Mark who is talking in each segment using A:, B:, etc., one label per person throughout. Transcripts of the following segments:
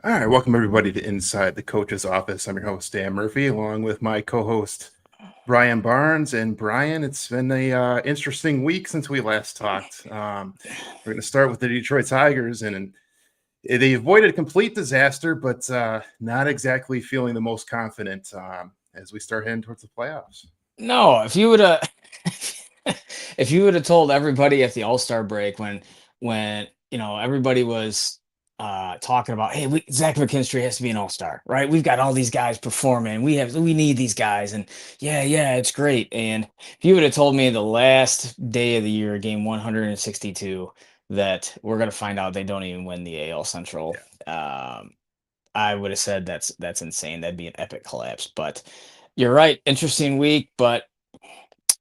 A: All right, welcome everybody to Inside the Coach's Office. I'm your host, Dan Murphy, along with my co-host, Brian Barnes. And Brian, it's been a interesting week since we last talked. We're going to start with the Detroit Tigers, and they avoided a complete disaster, but not exactly feeling the most confident as we start heading towards the playoffs.
B: No, if you would have if you would have told everybody at the All-Star break when everybody was talking about, hey, Zach McKinstry has to be an All-Star, right? We've got all these guys performing. We need these guys, and yeah, it's great. And if you would have told me the last day of the year, game 162, that we're gonna find out they don't even win the AL Central,
A: Yeah.
B: I would have said that's insane. That'd be an epic collapse. But you're right, interesting week, but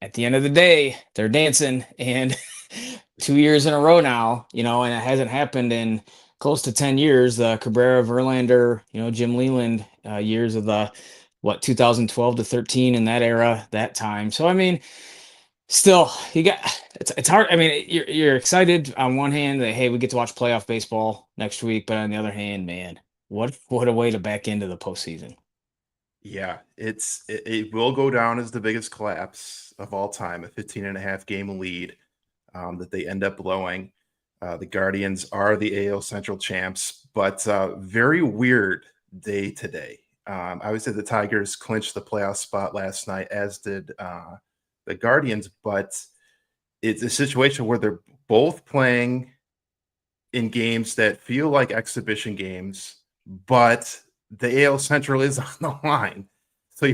B: at the end of the day, they're dancing, and 2 years in a row now, and it hasn't happened in close to 10 years. The Cabrera, Verlander, Jim Leland years of the 2012 to 13 in that era, that time. So I mean, still, you got it's hard. I mean, you're excited on one hand that hey, we get to watch playoff baseball next week, but on the other hand, man, what a way to back into the postseason.
A: Yeah, it will go down as the biggest collapse of all time, a 15 and a half game lead that they end up blowing. The Guardians are the AL Central champs, but very weird day today. Obviously, the Tigers clinched the playoff spot last night, as did the Guardians, but it's a situation where they're both playing in games that feel like exhibition games, but the AL Central is on the line. So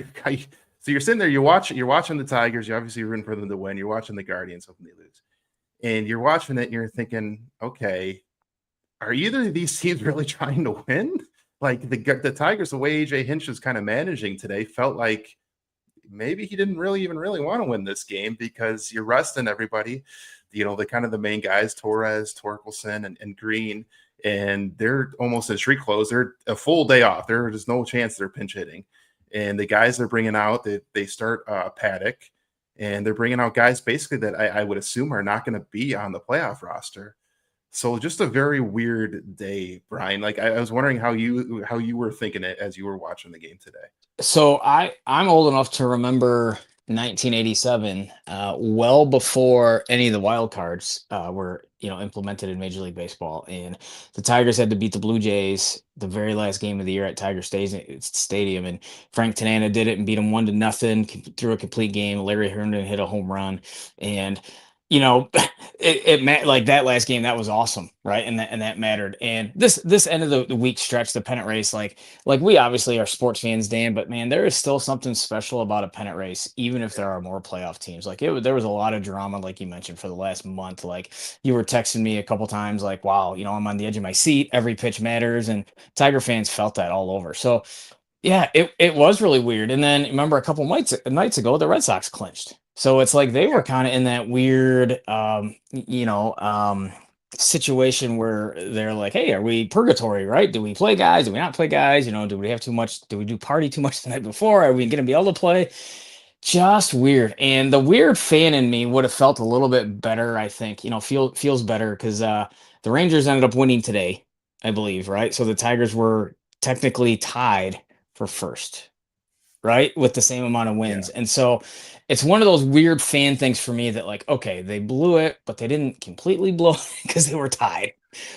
A: you're sitting there, you're watching the Tigers, you're obviously rooting for them to win. You're watching the Guardians hoping they lose. And you're watching it and you're thinking, okay, are either of these teams really trying to win? Like the Tigers, the way AJ Hinch was kind of managing today, felt like maybe he didn't really even really want to win this game because you're resting everybody, the kind of the main guys, Torres, Torkelson, and Green, and they're almost in street clothes. They're a full day off. There's no chance they're pinch hitting. And the guys they're bringing out, they start Paddock, and they're bringing out guys basically that I would assume are not going to be on the playoff roster. So just a very weird day, Brian. Like I was wondering how you were thinking it as you were watching the game today.
B: So I'm old enough to remember 1987, well before any of the wild cards were implemented in Major League Baseball, and the Tigers had to beat the Blue Jays the very last game of the year at Stadium, and Frank Tanana did it and beat them 1-0 through a complete game. Larry Herndon hit a home run, and you know like that last game that was awesome, right? And that mattered. And this end of the week stretch, the pennant race, like we obviously are sports fans, Dan, but man, there is still something special about a pennant race, even if there are more playoff teams. There was a lot of drama, like you mentioned, for the last month. Like you were texting me a couple times, like, wow, I'm on the edge of my seat. Every pitch matters, and Tiger fans felt that all over. So yeah, it was really weird. And then remember a couple nights ago, the Red Sox clinched. So it's like they were kind of in that weird, situation where they're like, hey, are we purgatory, right? Do we play guys? Do we not play guys? Do we have too much? Do we do party too much the night before? Are we going to be able to play? Just weird. And the weird fan in me would have felt a little bit better, I think, feels better because the Rangers ended up winning today, I believe, right? So the Tigers were technically tied for first, right? With the same amount of
A: Yeah.
B: wins. And so it's one of those weird fan things for me that, like, okay, they blew it, but they didn't completely blow it because they were tied,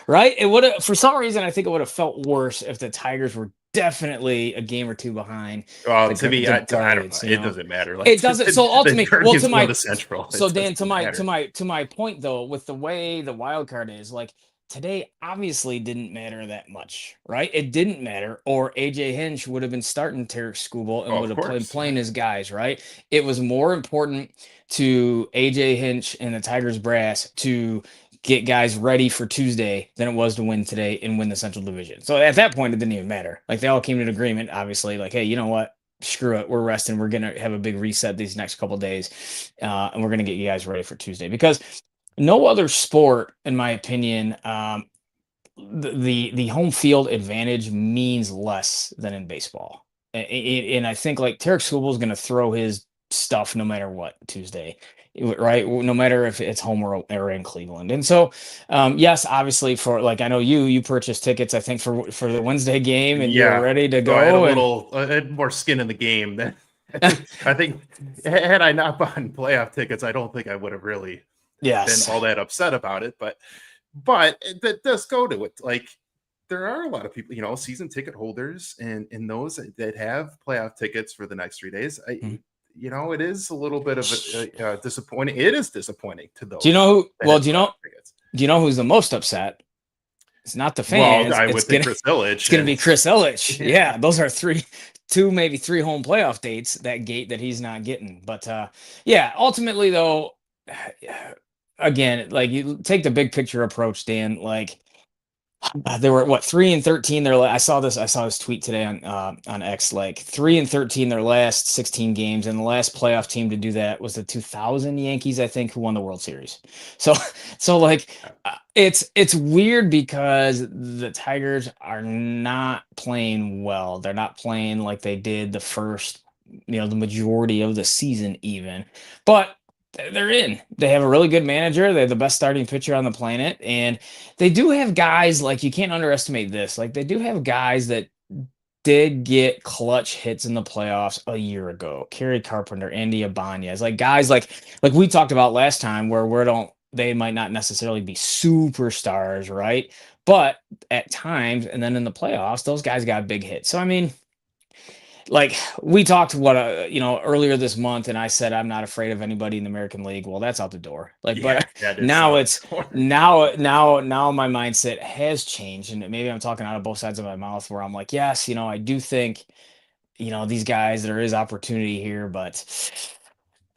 B: right? It would have, for some reason, I think it would have felt worse if the Tigers were definitely a game or two behind
A: Well,
B: the
A: to me,
B: the
A: I don't know.
B: Guardians,
A: It doesn't matter. Like
B: it doesn't. So
A: the
B: ultimately, well,
A: Guardians won the Central. It
B: Dan,
A: doesn't matter.
B: to my point though, with the way the wild card is, like today, obviously didn't matter that much, right? It didn't matter, or AJ Hinch would have been starting Tarek Skubal and
A: Oh,
B: would
A: of
B: have
A: course.
B: playing his guys, right? It was more important to AJ Hinch and the Tigers brass to get guys ready for Tuesday than it was to win today and win the Central Division. So at that point, it didn't even matter. Like they all came to an agreement, obviously, like, hey, you know what? Screw it. We're resting. We're gonna have a big reset these next couple days, and we're gonna get you guys ready for Tuesday because no other sport, in my opinion, the home field advantage means less than in baseball. And I think like Tarek Skubal is going to throw his stuff no matter what Tuesday. right? No matter if it's home or in Cleveland. And so, yes, obviously, for like, I know you purchased tickets, I think for the Wednesday game, and you're
A: Yeah.
B: ready to
A: So I had a
B: go. And
A: little, I had more skin in the game than I think had I not bought playoff tickets, I don't think I would have really been
B: yes.
A: all that upset about it. But that does go to it. Like there are a lot of people, season ticket holders and those that have playoff tickets for the next 3 days.
B: Mhm.
A: It is a little bit of a disappointing. It is disappointing to
B: Do you
A: those
B: know who,
A: that
B: well,
A: have playoff tickets.
B: do you know who's the most upset? It's not the
A: Well,
B: fans.
A: I would think Chris
B: It's
A: Illich
B: gonna
A: and
B: be Chris Ilitch.
A: yeah,
B: Yeah, those are two, maybe three home playoff dates that gate that he's not getting. But yeah, ultimately though, again, like you take the big picture approach, Dan. Like they were what 3-13. I saw this. I saw this tweet today on X. Like 3-13 their last 16 games, and the last playoff team to do that was the 2000 Yankees, I think, who won the World Series. So so like it's weird because the Tigers are not playing well. They're not playing like they did the first, the majority of the season, even. But they're in. They have a really good manager. They have the best starting pitcher on the planet, and they do have guys like you can't underestimate this. Like they do have guys that did get clutch hits in the playoffs a year ago. Kerry Carpenter, Andy Ibanez, like guys like we talked about last time, where they might not necessarily be superstars, right? But at times, and then in the playoffs, those guys got big hits. So I mean, like we talked earlier this month, and I said I'm not afraid of anybody in the American League. Well, that's out the door. Like,
A: yeah,
B: but
A: that is
B: now
A: out
B: it's
A: the door.
B: now my mindset has changed, and maybe I'm talking out of both sides of my mouth, where I'm like, yes, I do think these guys, there is opportunity here, but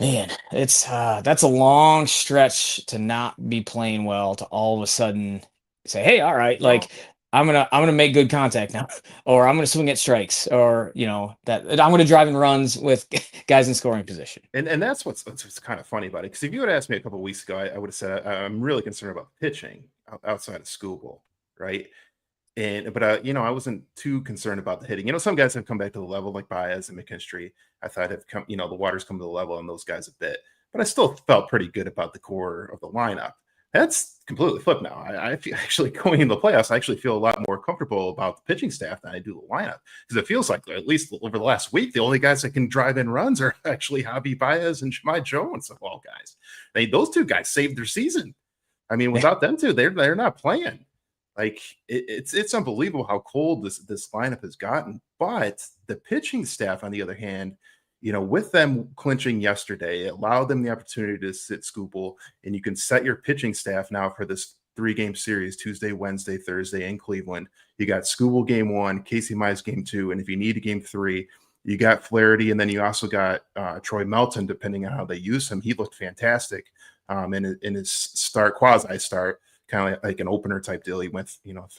B: man, it's that's a long stretch to not be playing well, to all of a sudden say, "Hey, all right, like
A: Well,
B: I'm gonna make good contact now," or I'm gonna swing at strikes, or that I'm gonna drive in runs with guys in scoring position.
A: and that's what's kind of funny about it. Because if you had asked me a couple of weeks ago, I would have said I'm really concerned about pitching outside of school, right? And but I wasn't too concerned about the hitting. Some guys have come back to the level like Baez and McKinstry. I thought have come, the water's come to the level on those guys a bit, but I still felt pretty good about the core of the lineup. That's completely flipped now. I feel actually going into the playoffs, I actually feel a lot more comfortable about the pitching staff than I do the lineup because it feels like at least over the last week, the only guys that can drive in runs are actually Javi Baez and Shmai Jones of all guys. Those two guys saved their season. I mean,
B: Yeah.
A: without them two, they're not playing. Like it's unbelievable how cold this lineup has gotten. But the pitching staff, on the other hand, with them clinching yesterday, it allowed them the opportunity to sit Scoopel, and you can set your pitching staff now for this 3-game series: Tuesday, Wednesday, Thursday in Cleveland. You got Scoopel game 1, Casey Mize game 2, and if you need a game 3, you got Flaherty, and then you also got Troy Melton. Depending on how they use him, he looked fantastic in his quasi start, kind of like an opener type deal. He went,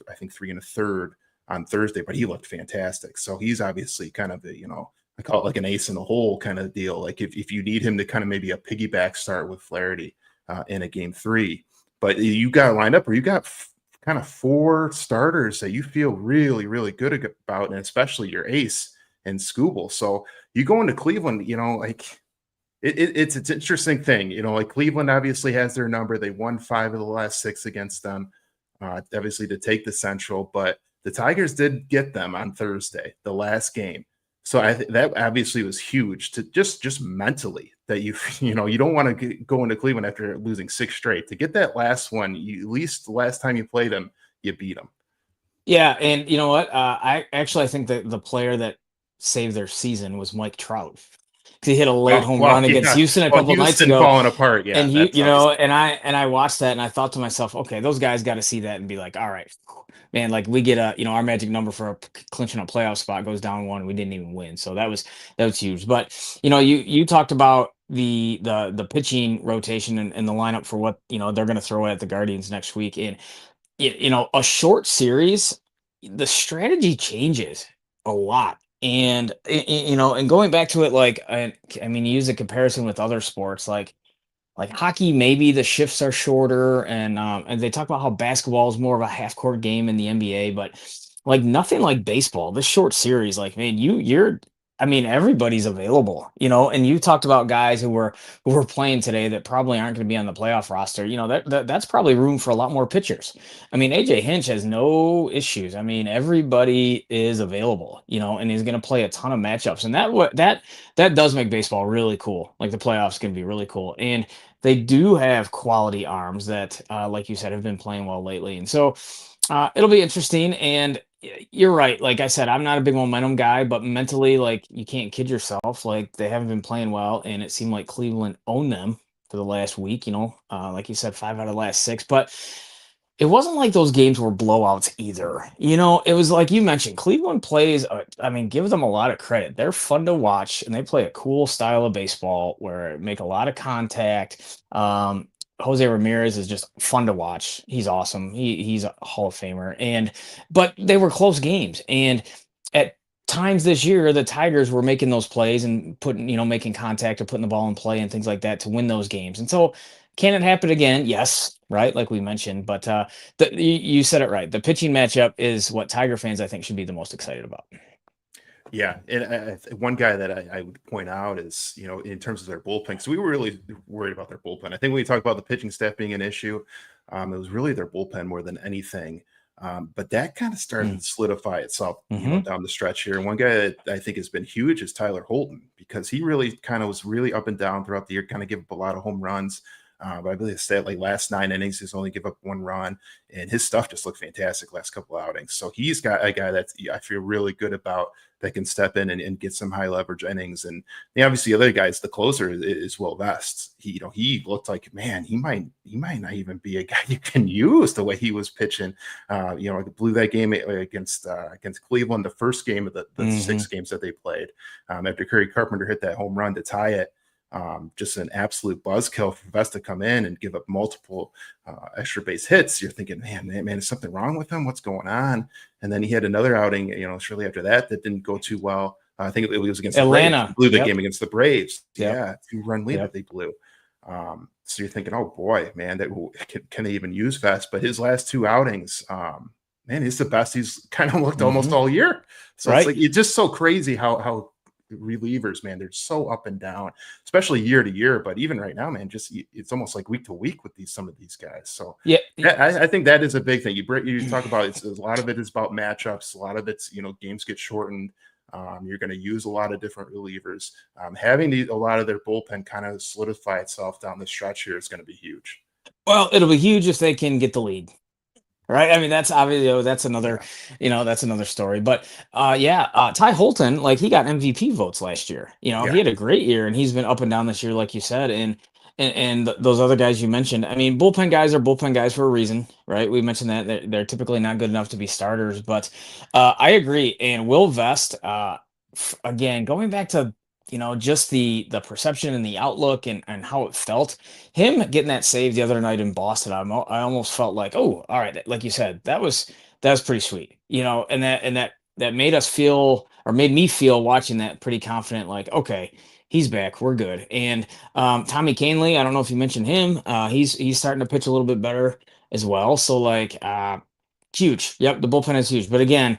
A: I think 3 1/3 on Thursday, but he looked fantastic. So he's obviously kind of I call it like an ace in the hole kind of deal. Like if you need him to kind of maybe a piggyback start with Flaherty in a game 3, but you got lined up where you got kind of 4 starters that you feel really, really good about, and especially your ace and Scooble. So you go into Cleveland, like it's an interesting thing. Like Cleveland obviously has their number. They won 5 of the last 6 against them, obviously to take the Central, but the Tigers did get them on Thursday, the last game. So that obviously was huge to just mentally that you you don't want to go into Cleveland after losing 6 straight. To get that last one, at least the last time you played them, you beat them.
B: Yeah, and you know what? I think that the player that saved their season was Mike Trout. 'Cause he hit a late
A: Oh
B: home
A: well,
B: run against
A: yeah.
B: Houston a
A: Well,
B: couple nights
A: Houston
B: ago.
A: falling apart, yeah,
B: And
A: that's obviously
B: and I watched that, and I thought to myself, okay, those guys got to see that and be like, all right, man, like we get our magic number for clinching a playoff spot goes down one. We didn't even win, so that was huge. But you talked about the pitching rotation and the lineup for what they're going to throw at the Guardians next week. And a short series, the strategy changes a lot. And and going back to it, like I mean, use a comparison with other sports, like hockey, maybe the shifts are shorter, and they talk about how basketball is more of a half court game in the NBA, but like nothing like baseball. This short series, like man, you're I mean, everybody's available, and you talked about guys who were playing today that probably aren't going to be on the playoff roster. That's probably room for a lot more pitchers. I mean, AJ Hinch has no issues. I mean, everybody is available, and he's going to play a ton of matchups, and that does make baseball really cool. Like the playoffs can be really cool, and they do have quality arms that, like you said, have been playing well lately, and so it'll be interesting. And you're right. Like I said, I'm not a big momentum guy, but mentally, like you can't kid yourself. Like they haven't been playing well, and it seemed like Cleveland owned them for the last week. Like you said, 5 out of the last 6. But it wasn't like those games were blowouts either. It was like you mentioned, Cleveland plays. I mean, give them a lot of credit. They're fun to watch, and they play a cool style of baseball where make a lot of contact. Jose Ramirez is just fun to watch. He's awesome. He's a Hall of Famer. But they were close games, and at times this year, the Tigers were making those plays and making contact or putting the ball in play and things like that to win those games. And so, can it happen again? Yes, right, like we mentioned. But you said it right. The pitching matchup is what Tiger fans, I think, should be the most excited about.
A: Yeah, and one guy that I would point out is, in terms of their bullpen, because we were really worried about their bullpen. I think when we talk about the pitching staff being an issue, it was really their bullpen more than anything. But that kind of started to solidify itself, down the stretch here. And one guy that I think has been huge is Tyler Holton, because he really kind of was really up and down throughout the year, kind of give up a lot of home runs. But I believe stat like last 9 innings, he's only give up 1 run, and his stuff just looked fantastic last couple outings. So he's got a guy that I feel really good about that can step in and get some high leverage innings. And obviously, the other guys, the closer is Will Vest. He looked like, man, he might not even be a guy you can use the way he was pitching. Blew that game against Cleveland, the first game of the 6 games that they played. After Curry Carpenter hit that home run to tie it. Just an absolute buzzkill for Vest to come in and give up multiple extra base hits. You're thinking, man, is something wrong with him? What's going on? And then he had another outing, shortly after that didn't go too well. I think it was against
B: Atlanta.
A: The Braves. Blew the game against the Braves.
B: Yep.
A: Yeah, 2-run lead that they blew. So you're thinking, oh boy, man, can they even use Vest? But his last 2 outings, man, he's the best he's kind of looked almost all year. So It's like it's just so crazy how relievers, man, they're so up and down, especially year to year. But even right now, man, it's almost like week to week with some of these guys. So I think that is a big thing. You talk about a lot of it is about matchups. A lot of it's games get shortened. You're going to use a lot of different relievers. Having a lot of their bullpen kind of solidify itself down the stretch here is going to be huge.
B: Well, it'll be huge if they can get the lead. Right. I mean, that's obviously that's another story. But Ty Holton, like he got MVP votes last year. He had a great year, and he's been up and down this year, like you said. And those other guys you mentioned. I mean, bullpen guys are bullpen guys for a reason, right? We mentioned that they're typically not good enough to be starters. But I agree. And Will Vest, again, going back to just the perception and the outlook and how it felt. Him getting that save the other night in Boston, I almost felt like, oh, all right, like you said, that was pretty sweet, and that made us feel, or made me feel watching that pretty confident, like, okay, he's back, we're good. And Tommy Kahnle, I don't know if you mentioned him, he's starting to pitch a little bit better as well. So like, huge. Yep, the bullpen is huge. But again,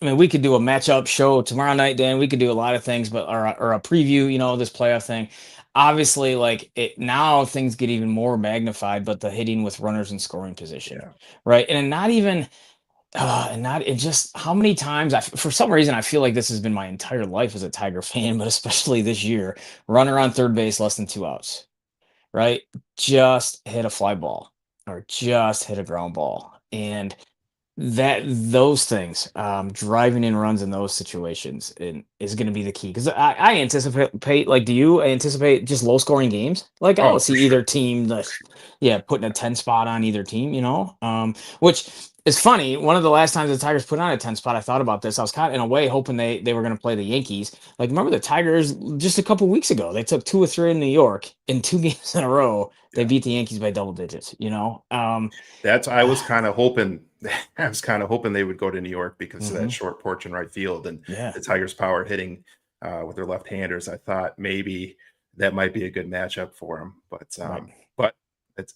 B: I mean, we could do a matchup show tomorrow night, Dan. We could do a lot of things, but or a preview, this playoff thing. Obviously, like now things get even more magnified, but the hitting with runners in scoring position, right? And not even, just how many times for some reason I feel like this has been my entire life as a Tiger fan, but especially this year, runner on third base, less than 2 outs, right? Just hit a fly ball or just hit a ground ball, and those things, driving in runs in those situations is going to be the key. Because I anticipate, like, do you anticipate just low scoring games? Like, I don't see either team, putting a 10 spot on either team, which is funny. One of the last times the Tigers put on a 10 spot, I thought about this. I was kind of in a way hoping they were going to play the Yankees. Like, remember the Tigers just a couple weeks ago? They took 2 or 3 in New York in 2 games in a row. They beat the Yankees by double digits,
A: That's I was kind of hoping. I was kind of hoping they would go to New York because of that short porch in right field and the Tigers' power hitting with their left-handers. I thought maybe that might be a good matchup for them, but it's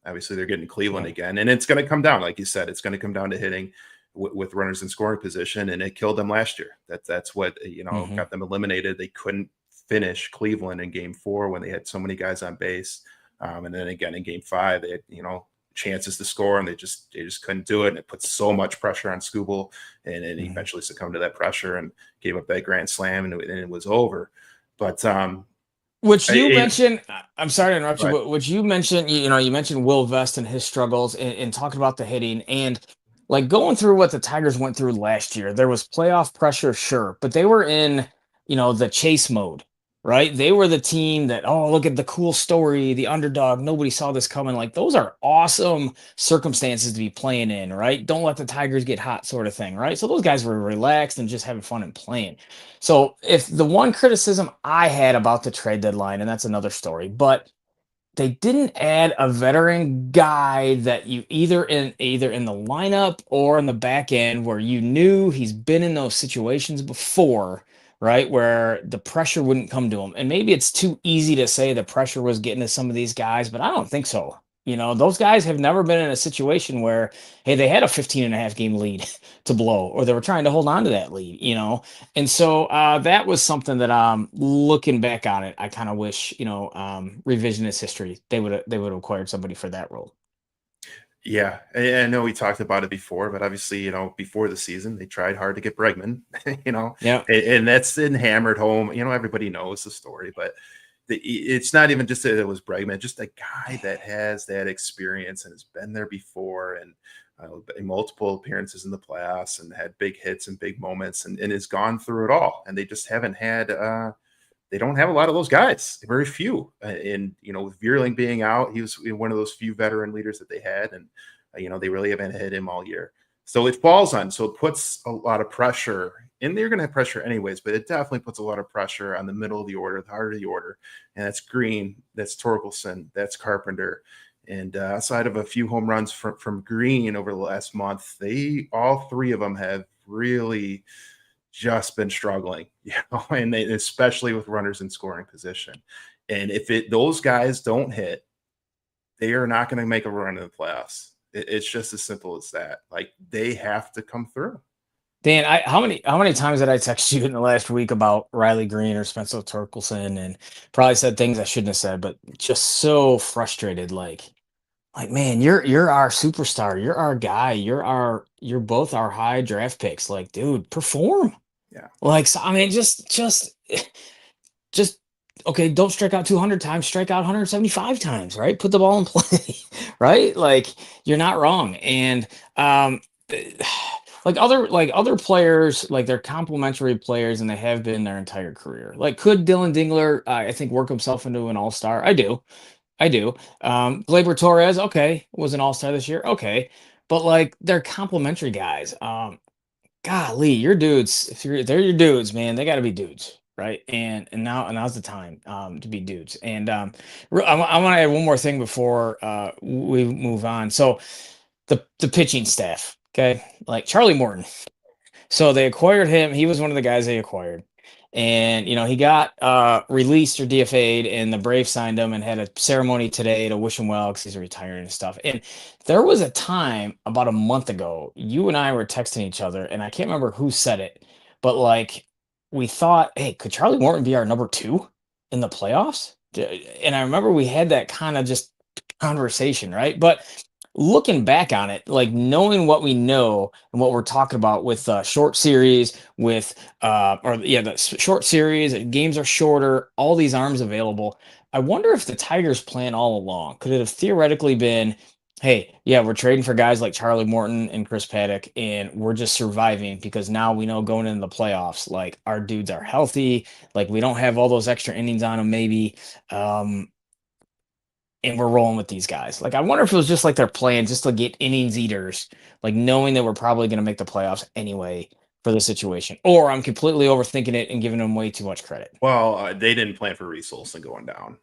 A: obviously they're getting Cleveland again, and it's going to come down, like you said, it's going to come down to hitting. with runners in scoring position, and it killed them last year. That's what
B: Hmm.
A: got them eliminated. They couldn't finish Cleveland in Game 4 when they had so many guys on base, and then again in Game 5 they had chances to score, and they just couldn't do it. And it put so much pressure on Skubal, and he
B: Hmm.
A: eventually succumbed to that pressure and gave up that grand slam, and it was over. But
B: Which you
A: I,
B: mentioned, I'm sorry to interrupt you,
A: but
B: but which you mentioned, you mentioned Will Vest and his struggles and talking about the hitting and like going through what the Tigers went through last year. There was playoff pressure, sure, but they were in, the chase mode, right? They were the team that, oh, look at the cool story, the underdog. Nobody saw this coming. Like those are awesome circumstances to be playing in, right? Don't let the Tigers get hot, sort of thing, right? So those guys were relaxed and just having fun and playing. So if the one criticism I had about the trade deadline, and that's another story, but they didn't add a veteran guy that you either in the lineup or in the back end where you knew he's been in those situations before, right? Where the pressure wouldn't come to him. And maybe it's too easy to say the pressure was getting to some of these guys, but I don't think so. Those guys have never been in a situation where, hey, they had a 15 and a half game lead to blow, or they were trying to hold on to that lead. And so that was something that looking back on it, I kind of wish, revisionist history, they would have acquired somebody for that role.
A: yeah, I know we talked about it before, but obviously, before the season, they tried hard to get Bregman,
B: Yeah.
A: and that's been hammered home. Everybody knows the story, but it's not even just that it was Bregman, just a guy that has that experience and has been there before, and multiple appearances in the playoffs and had big hits and big moments, and has gone through it all. And they just haven't had. They don't have a lot of those guys, very few. And with Vierling being out, he was one of those few veteran leaders that they had, and they really haven't hit him all year. So it falls on. So it puts a lot of pressure, and they're going to have pressure anyways. But it definitely puts a lot of pressure on the middle of the order, the heart of the order, and that's Green, that's Torkelson, that's Carpenter. And outside of a few home runs from Green over the last month, they all three of them have really just been struggling, and especially with runners in scoring position. And if those guys don't hit, they are not going to make a run in the playoffs. It's just as simple as that. Like they have to come through.
B: Dan, how many times did I text you in the last week about Riley Green or Spencer Torkelson and probably said things I shouldn't have said, but just so frustrated, like man, you're our superstar, you're our guy, you're both our high draft picks. Like, dude, perform.
A: Yeah.
B: Like, so, I mean, just okay, don't strike out 200 times, strike out 175 times, right? Put the ball in play, right? Like you're not wrong. And like other players, like they're complementary players and they have been their entire career. Like could Dylan Dingler I think work himself into an all-star? I do. I do. Gleyber Torres, okay, was an all-star this year. Okay. But like they're complementary guys. Golly, your dudes, they're your dudes, man, they got to be dudes, right? And now's the time to be dudes. And I want to add one more thing before we move on. So the pitching staff, okay, like Charlie Morton. So they acquired him. He was one of the guys they acquired. And he got released or DFA'd, and the Braves signed him and had a ceremony today to wish him well because he's retiring and stuff. And there was a time about a month ago, you and I were texting each other, and I can't remember who said it, but like we thought, hey, could Charlie Morton be our number two in the playoffs? And I remember we had that kind of just conversation, right? But looking back on it, like knowing what we know and what we're talking about with short series, with or yeah, the short series, games are shorter, all these arms available. I wonder if the Tigers' plan all along could it have theoretically been, hey, yeah, we're trading for guys like Charlie Morton and Chris Paddock, and we're just surviving because now we know going into the playoffs, like our dudes are healthy, like we don't have all those extra innings on them, maybe. And we're rolling with these guys. Like, I wonder if it was just like their plan just to get innings eaters, like knowing that we're probably going to make the playoffs anyway for the situation. Or I'm completely overthinking it and giving them way too much credit.
A: Well, they didn't plan for Reese Olson going down.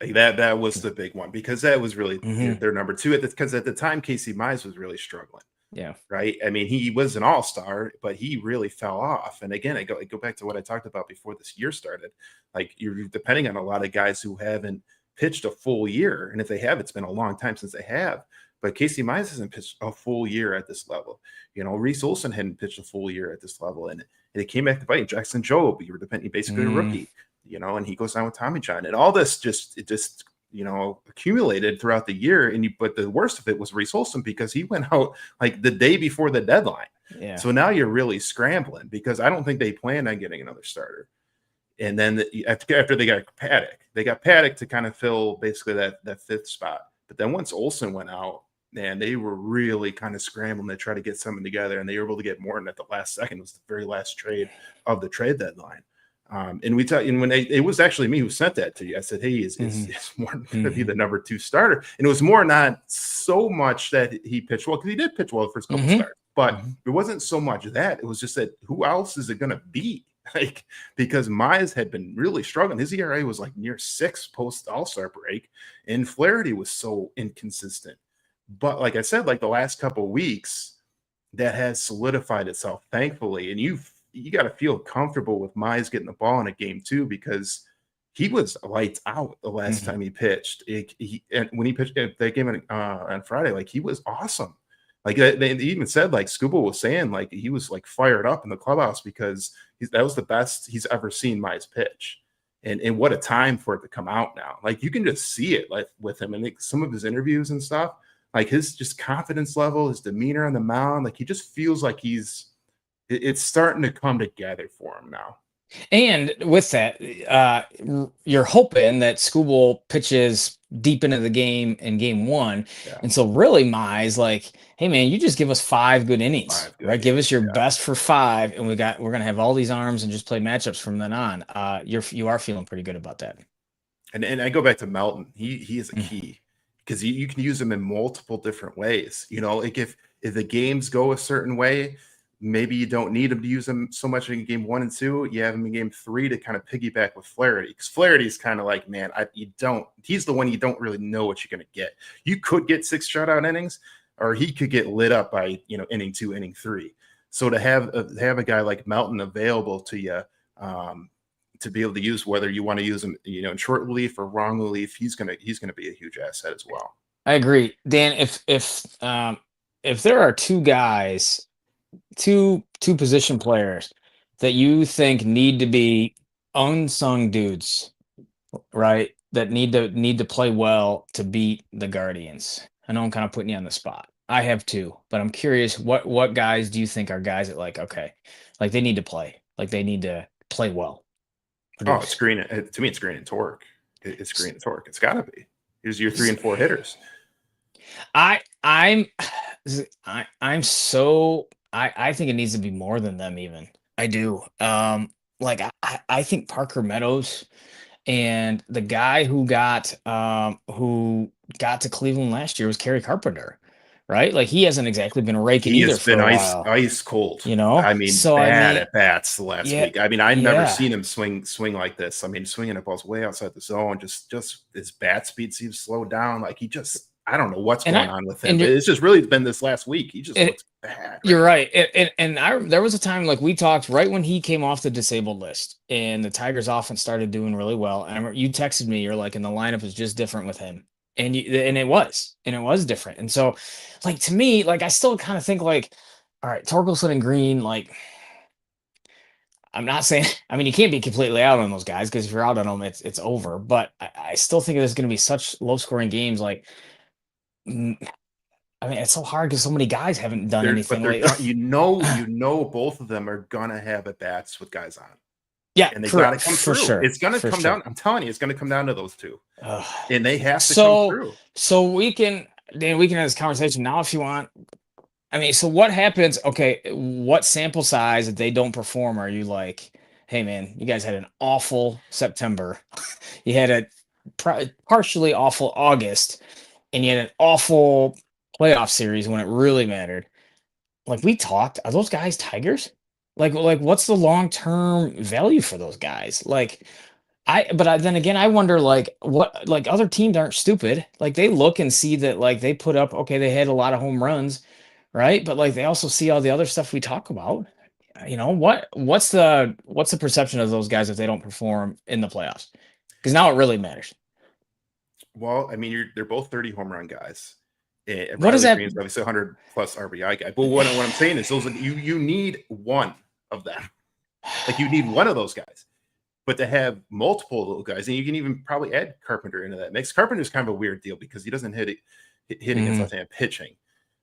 A: Like that was the big one, because that was really
B: Hmm.
A: their number two because at the time Casey Mize was really struggling.
B: Yeah.
A: Right. I mean, he was an all-star, but he really fell off. And again, I go back to what I talked about before this year started. Like you're depending on a lot of guys who haven't pitched a full year. And if they have, it's been a long time since they have. But Casey Mize hasn't pitched a full year at this level. Reese Olson hadn't pitched a full year at this level, and it came back to bite. Jackson Jobe, you were depending basically a rookie, and he goes down with Tommy John, and all this just accumulated throughout the year. But the worst of it was Reese Olson, because he went out like the day before the deadline.
B: Yeah.
A: So now you're really scrambling, because I don't think they planned on getting another starter. And then after they got Paddock to kind of fill basically that fifth spot. But then once Olson went out, man, they were really kind of scrambling to try to get something together, and they were able to get Morton at the last second. It was the very last trade of the trade deadline. And when it was actually me who sent that to you, I said, "Hey, is Morton going to be the number 2 starter?" And it was more not so much that he pitched well, because he did pitch well the first couple starts, but it wasn't so much that. It was just that who else is it going to be? Like, because Mize had been really struggling. His ERA was like near 6 post All-Star break, and Flaherty was so inconsistent. But like I said, like the last couple of weeks, that has solidified itself, thankfully. And you got to feel comfortable with Mize getting the ball in a game too, because he was lights out the last time he pitched. And when he pitched that game on Friday, like, he was awesome. Like, they even said, like, Scuba was saying, like, he was like fired up in the clubhouse, because that was the best he's ever seen Mize pitch. And what a time for it to come out now. Like, you can just see it, like, with him and like some of his interviews and stuff. Like, his just confidence level, his demeanor on the mound, like, he just feels like it's starting to come together for him now.
B: And with that, you're hoping that Skubal pitches deep into the game in game 1.
A: Yeah.
B: And so really Mize, like, hey man, you just give us 5 good innings, right? Give us your best for 5. And we're going to have all these arms and just play matchups from then on. You are feeling pretty good about that.
A: And I go back to Melton. He is a key, because you can use him in multiple different ways. Like, if the games go a certain way, maybe you don't need him to use him so much in game 1 and 2. You have him in game 3 to kind of piggyback with Flaherty, because Flaherty is kind of like, man, he's the one you don't really know what you're going to get. You could get 6 shutout innings, or he could get lit up by, inning 2, inning 3. So to have a guy like Melton available to you, to be able to use, whether you want to use him, in short relief or long relief, he's gonna be a huge asset as well.
B: I agree, Dan. If there are 2 guys, two position players that you think need to be unsung dudes, right? That need to play well to beat the Guardians. I know I'm kind of putting you on the spot. I have 2, but I'm curious, what guys do you think are guys that, like, okay, like, they need to play, like, they need to play well?
A: Oh, it's Green. To me, it's Green and Torque. It's Green and Torque. It's got to be. Here's your 3 and 4 hitters.
B: I think it needs to be more than them even. I do. Like, I think Parker Meadows and the guy who got to Cleveland last year was Kerry Carpenter, right? Like, he hasn't exactly been raking either for a while.
A: Ice cold.
B: I
A: mean, at bats the last week. I mean, I've never seen him swing like this. I mean, swinging the balls way outside the zone. Just his bat speed seems slowed down. Like, I don't know what's going on with him. It's just really been this last week. He just looks bad.
B: You're right. There was a time, like, we talked right when he came off the disabled list and the Tigers offense started doing really well. And I remember you texted me, you're like, and the lineup is just different with him. And it was different. And so, like, to me, like, I still kind of think, like, all right, Torkelson and Green, like, I'm not saying, I mean, you can't be completely out on those guys, because if you're out on them, it's over. But I still think there's going to be such low scoring games. Like, I mean, it's so hard because so many guys haven't done anything.
A: Both of them are gonna have at bats with guys on.
B: Yeah,
A: and they gotta come through. Sure. It's gonna come down. I'm telling you, it's gonna come down to those 2, and they have to come through.
B: So we can have this conversation now if you want. I mean, so what happens? Okay, what sample size if they don't perform? Are you like, hey man, you guys had an awful September, you had a partially awful August, and you had an awful playoff series when it really mattered. Like, we talked, are those guys Tigers? Like what's the long-term value for those guys? Like, then again, I wonder, like, what, like, other teams aren't stupid. Like, they look and see that, like, they put up, okay, they had a lot of home runs, right? But, like, they also see all the other stuff we talk about. What's the perception of those guys if they don't perform in the playoffs? Because now it really matters.
A: Well, I mean, they're both 30 home run guys. And
B: What is
A: Riley
B: that?
A: Green's obviously 100 plus RBI guy. But what I'm saying is, those you need one of them. Like, you need one of those guys. But to have multiple little guys, and you can even probably add Carpenter into that mix. Carpenter's kind of a weird deal because he doesn't hit against left-hand pitching,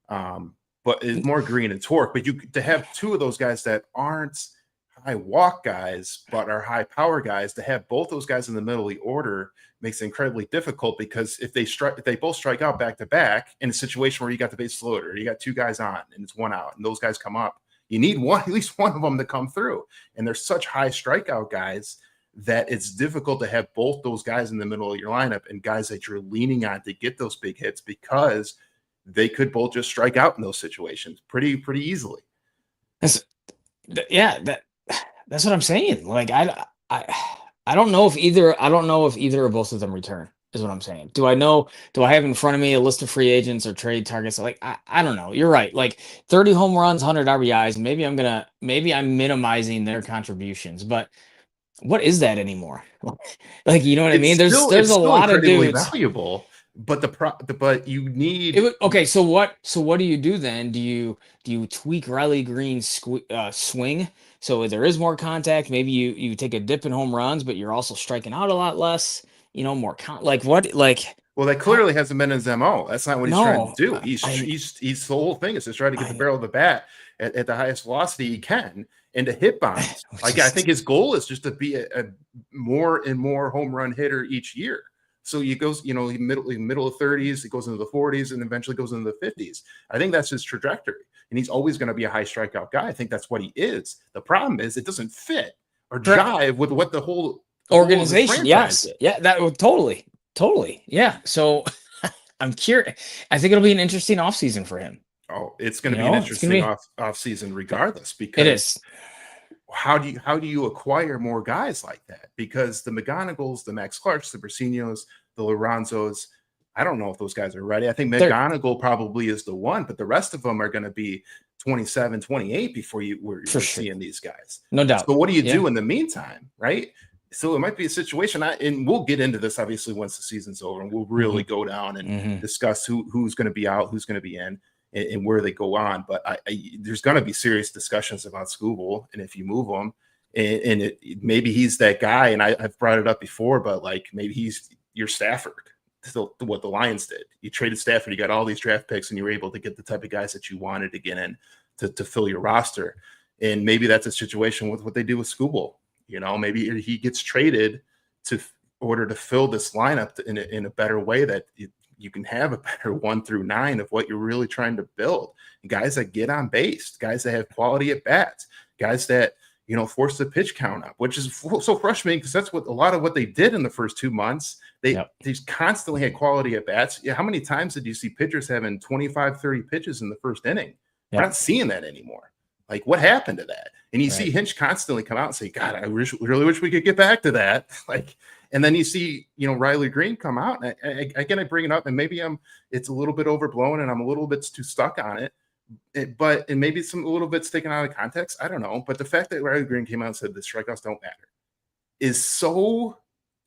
A: but it's more green and torque. But to have two of those guys that aren't high walk guys but are high power guys, to have both those guys in the middle of the order makes it incredibly difficult, because if they both strike out back to back in a situation where you got the base loaded, you got two guys on and it's one out, and those guys come up, you need at least one of them to come through. And they're such high strikeout guys that it's difficult to have both those guys in the middle of your lineup and guys that you're leaning on to get those big hits, because they could both just strike out in those situations pretty easily.
B: That's what I'm saying. Like, I don't know if either or both of them return, is what I'm saying. Do I have in front of me a list of free agents or trade targets? Like, I don't know. You're right. Like, 30 home runs, 100 RBIs. Maybe I'm minimizing their contributions, but what is that anymore? Like, you know what I mean? There's a lot of dudes.
A: Valuable, but you need.
B: Okay, so what do you do then? Do you tweak Riley Green's swing so there is more contact? Maybe you take a dip in home runs, but you're also striking out a lot less. More
A: Well, that clearly hasn't been his MO. That's not what he's trying to do. He's the whole thing is to try to get the barrel of the bat at the highest velocity he can into hit bombs. I think his goal is just to be a more and more home run hitter each year. So he goes, middle of 30s, he goes into the 40s, and eventually goes into the 50s. I think that's his trajectory, and he's always going to be a high strikeout guy. I think that's what he is. The problem is it doesn't fit or jive with what the whole
B: organization. Yes, yeah, that would totally. Yeah. So I'm curious. I think it'll be an interesting offseason for him.
A: Oh, it's going to be an interesting off season regardless, because
B: it is.
A: How do you acquire more guys like that? Because the McGonagalls, the Max Clarks, the Brassinos, the Lorenzo's, I don't know if those guys are ready. I think McGonigal probably is the one, but the rest of them are going to be 27, 28 before we're seeing these guys.
B: No doubt.
A: So what do you do in the meantime, right? So it might be a situation, and we'll get into this obviously once the season's over, and we'll really go down and discuss who's going to be out, who's going to be in, and where they go on. But there's going to be serious discussions about Skubal, and if you move him, and maybe he's that guy. And I've brought it up before, but like, maybe he's your Stafford. So what the Lions did, you traded Stafford, you got all these draft picks, and you were able to get the type of guys that you wanted to get in to fill your roster. And maybe that's a situation with what they do with Skubal. Maybe he gets traded to order to fill this lineup in a better way, that you can have a better 1 through 9 of what you're really trying to build. And guys that get on base, guys that have quality at bats, guys that, force the pitch count up, which is so frustrating, because that's what a lot of what they did in the first 2 months. They constantly had quality at bats. Yeah, how many times did you see pitchers having 25, 30 pitches in the first inning? We're not seeing that anymore. Like, what happened to that? And you see Hinch constantly come out and say, God, I really wish we could get back to that. And then you see, Riley Green come out, and I bring it up, and maybe it's a little bit overblown and I'm a little bit too stuck on it. But maybe it's a little bit taken out of context. I don't know. But the fact that Riley Green came out and said the strikeouts don't matter is so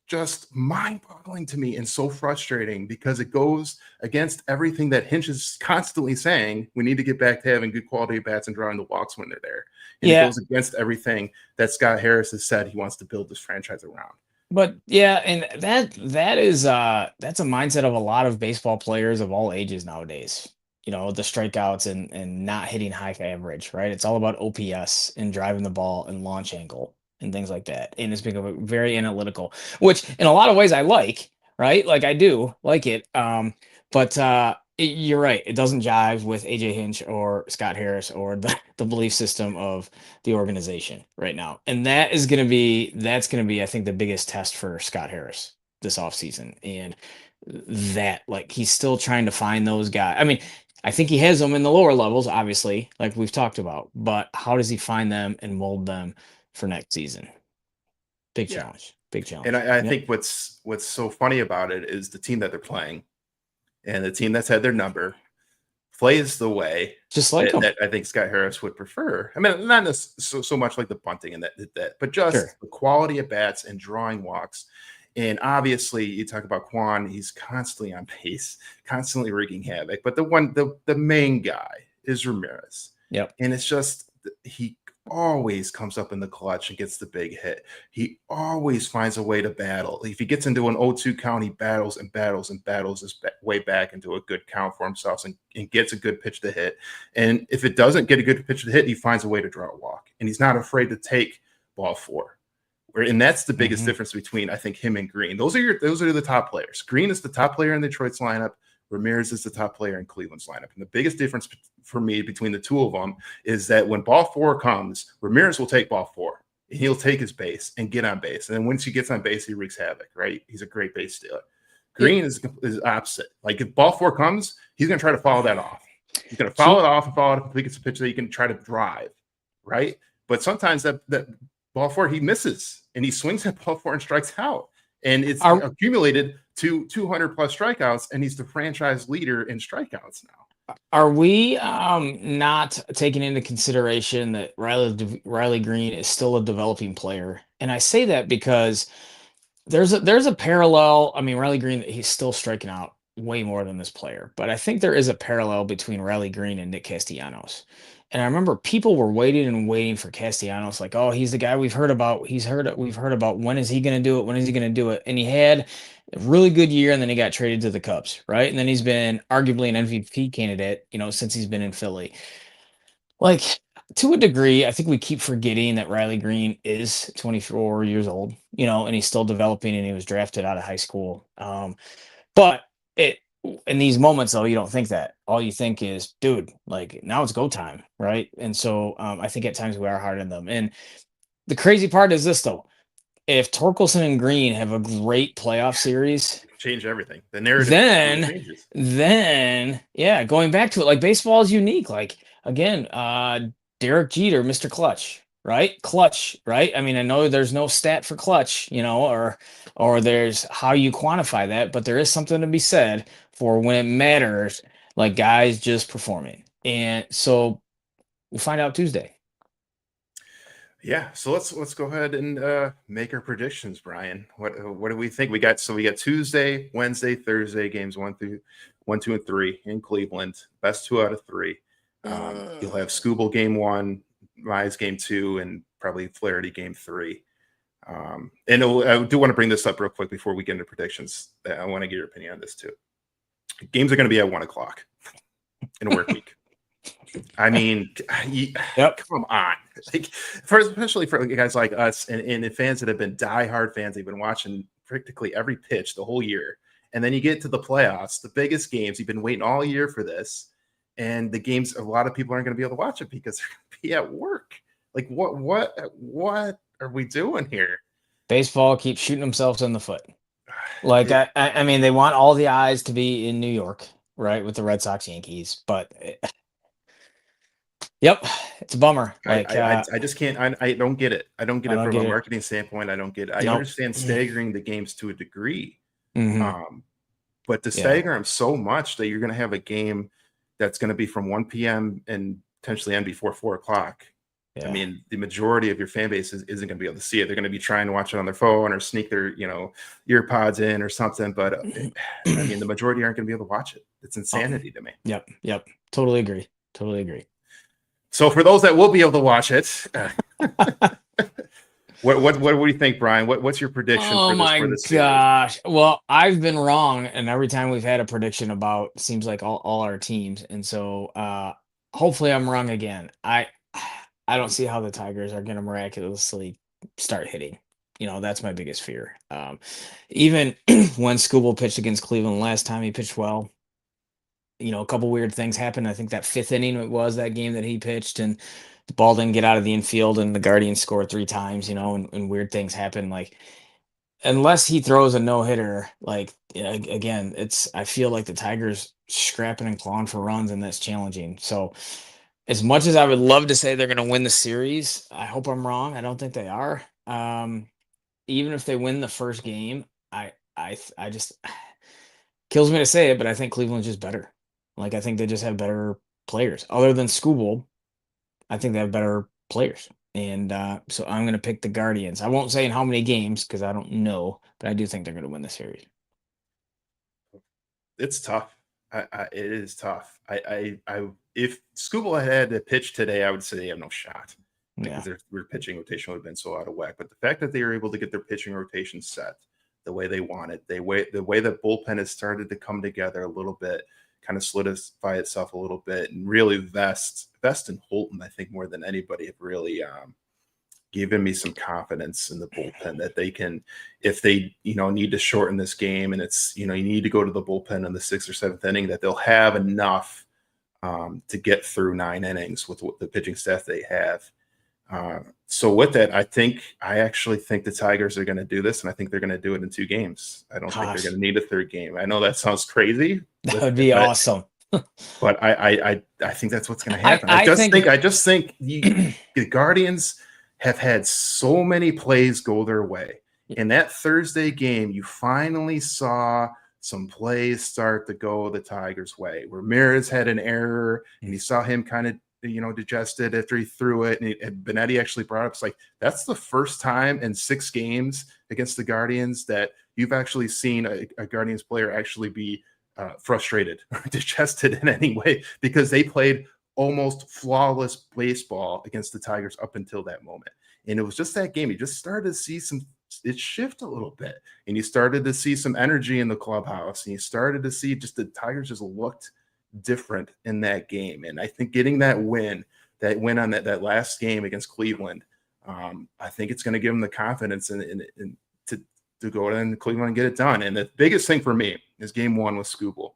A: just mind-boggling to me and so frustrating, because it goes against everything that Hinch is constantly saying. We need to get back to having good quality bats and drawing the walks when they're there. And it goes against everything that Scott Harris has said he wants to build this franchise around.
B: But and that's a mindset of a lot of baseball players of all ages nowadays. The strikeouts and not hitting high average, right? It's all about OPS and driving the ball and launch angle and things like that. And it's become very analytical, which in a lot of ways I like, right? Like, I do like it. But you're right. It doesn't jive with AJ Hinch or Scott Harris or the belief system of the organization right now. And that's going to be, I think, the biggest test for Scott Harris this offseason. And that, like, he's still trying to find those guys. I mean, I think he has them in the lower levels, obviously, like we've talked about, but how does he find them and mold them for next season? Big challenge.
A: And I think what's so funny about it is the team that they're playing, and the team that's had their number plays the way
B: just like
A: that I think Scott Harris would prefer. I mean, not so much like the bunting and that, but just the quality of bats and drawing walks. And obviously, you talk about Quan, he's constantly on pace, constantly wreaking havoc. But the main guy is Ramirez.
B: Yep.
A: And it's just, he always comes up in the clutch and gets the big hit. He always finds a way to battle. If he gets into an 0-2 count, he battles and battles and battles his way back into a good count for himself and gets a good pitch to hit. And if it doesn't get a good pitch to hit, he finds a way to draw a walk. And he's not afraid to take ball four. And that's the biggest difference between, I think, him and Green. Those are the top players. Green is the top player in Detroit's lineup. Ramirez is the top player in Cleveland's lineup. And the biggest difference for me between the two of them is that when ball four comes, Ramirez will take ball four. And he'll take his base and get on base. And then once he gets on base, he wreaks havoc, right? He's a great base stealer. Green is opposite. Like if ball four comes, he's going to try to follow that off. He's going to follow it off and follow it up until he gets a pitch that he can try to drive, right? But sometimes that ball four, he misses and he swings at ball four and strikes out. And it's accumulated to 200 plus strikeouts, and he's the franchise leader in strikeouts now.
B: Are we not taking into consideration that Riley Green is still a developing player? And I say that because there's a parallel. I mean, Riley Green, he's still striking out way more than this player, but I think there is a parallel between Riley Green and Nick Castellanos. And I remember people were waiting and waiting for Castellanos, like, oh, he's the guy we've heard about. We've heard about when is he going to do it? When is he going to do it? And he had a really good year, and then he got traded to the Cubs, right? And then he's been arguably an MVP candidate, since he's been in Philly. Like, to a degree, I think we keep forgetting that Riley Green is 24 years old, and he's still developing, and he was drafted out of high school. But in these moments, though, you don't think that. All you think is, dude, like, now it's go time, right? And so I think at times we are hard on them. And the crazy part is this, though. If Torkelson and Green have a great playoff series,
A: change everything. The narrative changes.
B: Then, yeah, going back to it, like, baseball is unique. Like, again, Derek Jeter, Mr. Clutch, right? Clutch, right? I mean, I know there's no stat for clutch, or there's how you quantify that, but there is something to be said for when it matters, like guys just performing. And so we'll find out Tuesday.
A: Yeah, so let's go ahead and make our predictions, Brian. What do we think? We got Tuesday, Wednesday, Thursday games 1, 2, and 3 in Cleveland. Best 2 out of 3. You'll have Skubal game 1, Mize game 2, and probably Flaherty game 3. And I do want to bring this up real quick before we get into predictions. I want to get your opinion on this too. Games are going to be at 1 o'clock in a work week. I mean, come on. Like, especially for guys like us and fans that have been diehard fans, they've been watching practically every pitch the whole year. And then you get to the playoffs, the biggest games. You've been waiting all year for this. And the games, a lot of people aren't going to be able to watch it because they're going to be at work. Like, what are we doing here?
B: Baseball keeps shooting themselves in the foot. Like, I mean, they want all the eyes to be in New York, right, with the Red Sox, Yankees, but yep, it's a bummer. Like,
A: I just can't. I don't get it. I don't get it from a marketing standpoint. I don't get it. I understand staggering the games to a degree, but to stagger them so much that you're going to have a game that's going to be from 1 p.m. and potentially end before 4 o'clock. Yeah. I mean, the majority of your fan base isn't going to be able to see it. They're going to be trying to watch it on their phone or sneak their, ear pods in or something. But I mean, the majority aren't going to be able to watch it. It's insanity to me.
B: Yep. Totally agree.
A: So for those that will be able to watch it, what do you think, Brian? What's your prediction?
B: Oh my gosh! Well, I've been wrong, and every time we've had a prediction about, seems like all our teams, and so hopefully I'm wrong again. I don't see how the Tigers are going to miraculously start hitting. That's my biggest fear. Even when Skubal pitched against Cleveland last time, he pitched well. A couple weird things happened. I think that 5th inning, it was that game that he pitched, and the ball didn't get out of the infield, and the Guardians scored 3 times, and weird things happen. Like, unless he throws a no-hitter, like, again, I feel like the Tigers scrapping and clawing for runs, and that's challenging. So as much as I would love to say they're going to win the series, I hope I'm wrong. I don't think they are. Even if they win the first game, I just kills me to say it, but I think Cleveland's just better. Like, I think they just have better players. Other than Skubal, I think they have better players. And so I'm going to pick the Guardians. I won't say in how many games because I don't know, but I do think they're going to win the series.
A: It's tough. It is tough. If Skubal had to pitch today, I would say they have no shot because
B: Yeah.
A: their pitching rotation would have been so out of whack. But the fact that they were able to get their pitching rotation set the way they want it, the way that bullpen has started to come together a little bit, kind of solidify itself a little bit, and really Vest and Holton, I think more than anybody, have really given me some confidence in the bullpen that they can, if they, need to shorten this game and it's, you need to go to the bullpen in the 6th or 7th inning, that they'll have enough to get through 9 innings with the pitching staff they have. So with that, I actually think the Tigers are going to do this, and I think they're going to do it in 2 games. I don't think they're going to need a 3rd game. I know that sounds crazy.
B: That would be awesome.
A: But I think that's what's going to happen. I just think the Guardians have had so many plays go their way. In that Thursday game, you finally saw some plays start to go the Tigers' way. Ramirez had an error, and you saw him kind of, digested after he threw it. And Benetti actually brought up, it's like, that's the first time in 6 games against the Guardians that you've actually seen a Guardians player actually be frustrated or digested in any way, because they played almost flawless baseball against the Tigers up until that moment. And it was just that game. You just started to see it shift a little bit, and you started to see some energy in the clubhouse, and you started to see just the Tigers just looked different in that game. And I think getting that win on that last game against Cleveland, I think it's going to give them the confidence to go in Cleveland and get it done. And the biggest thing for me is game 1 with Skubal. All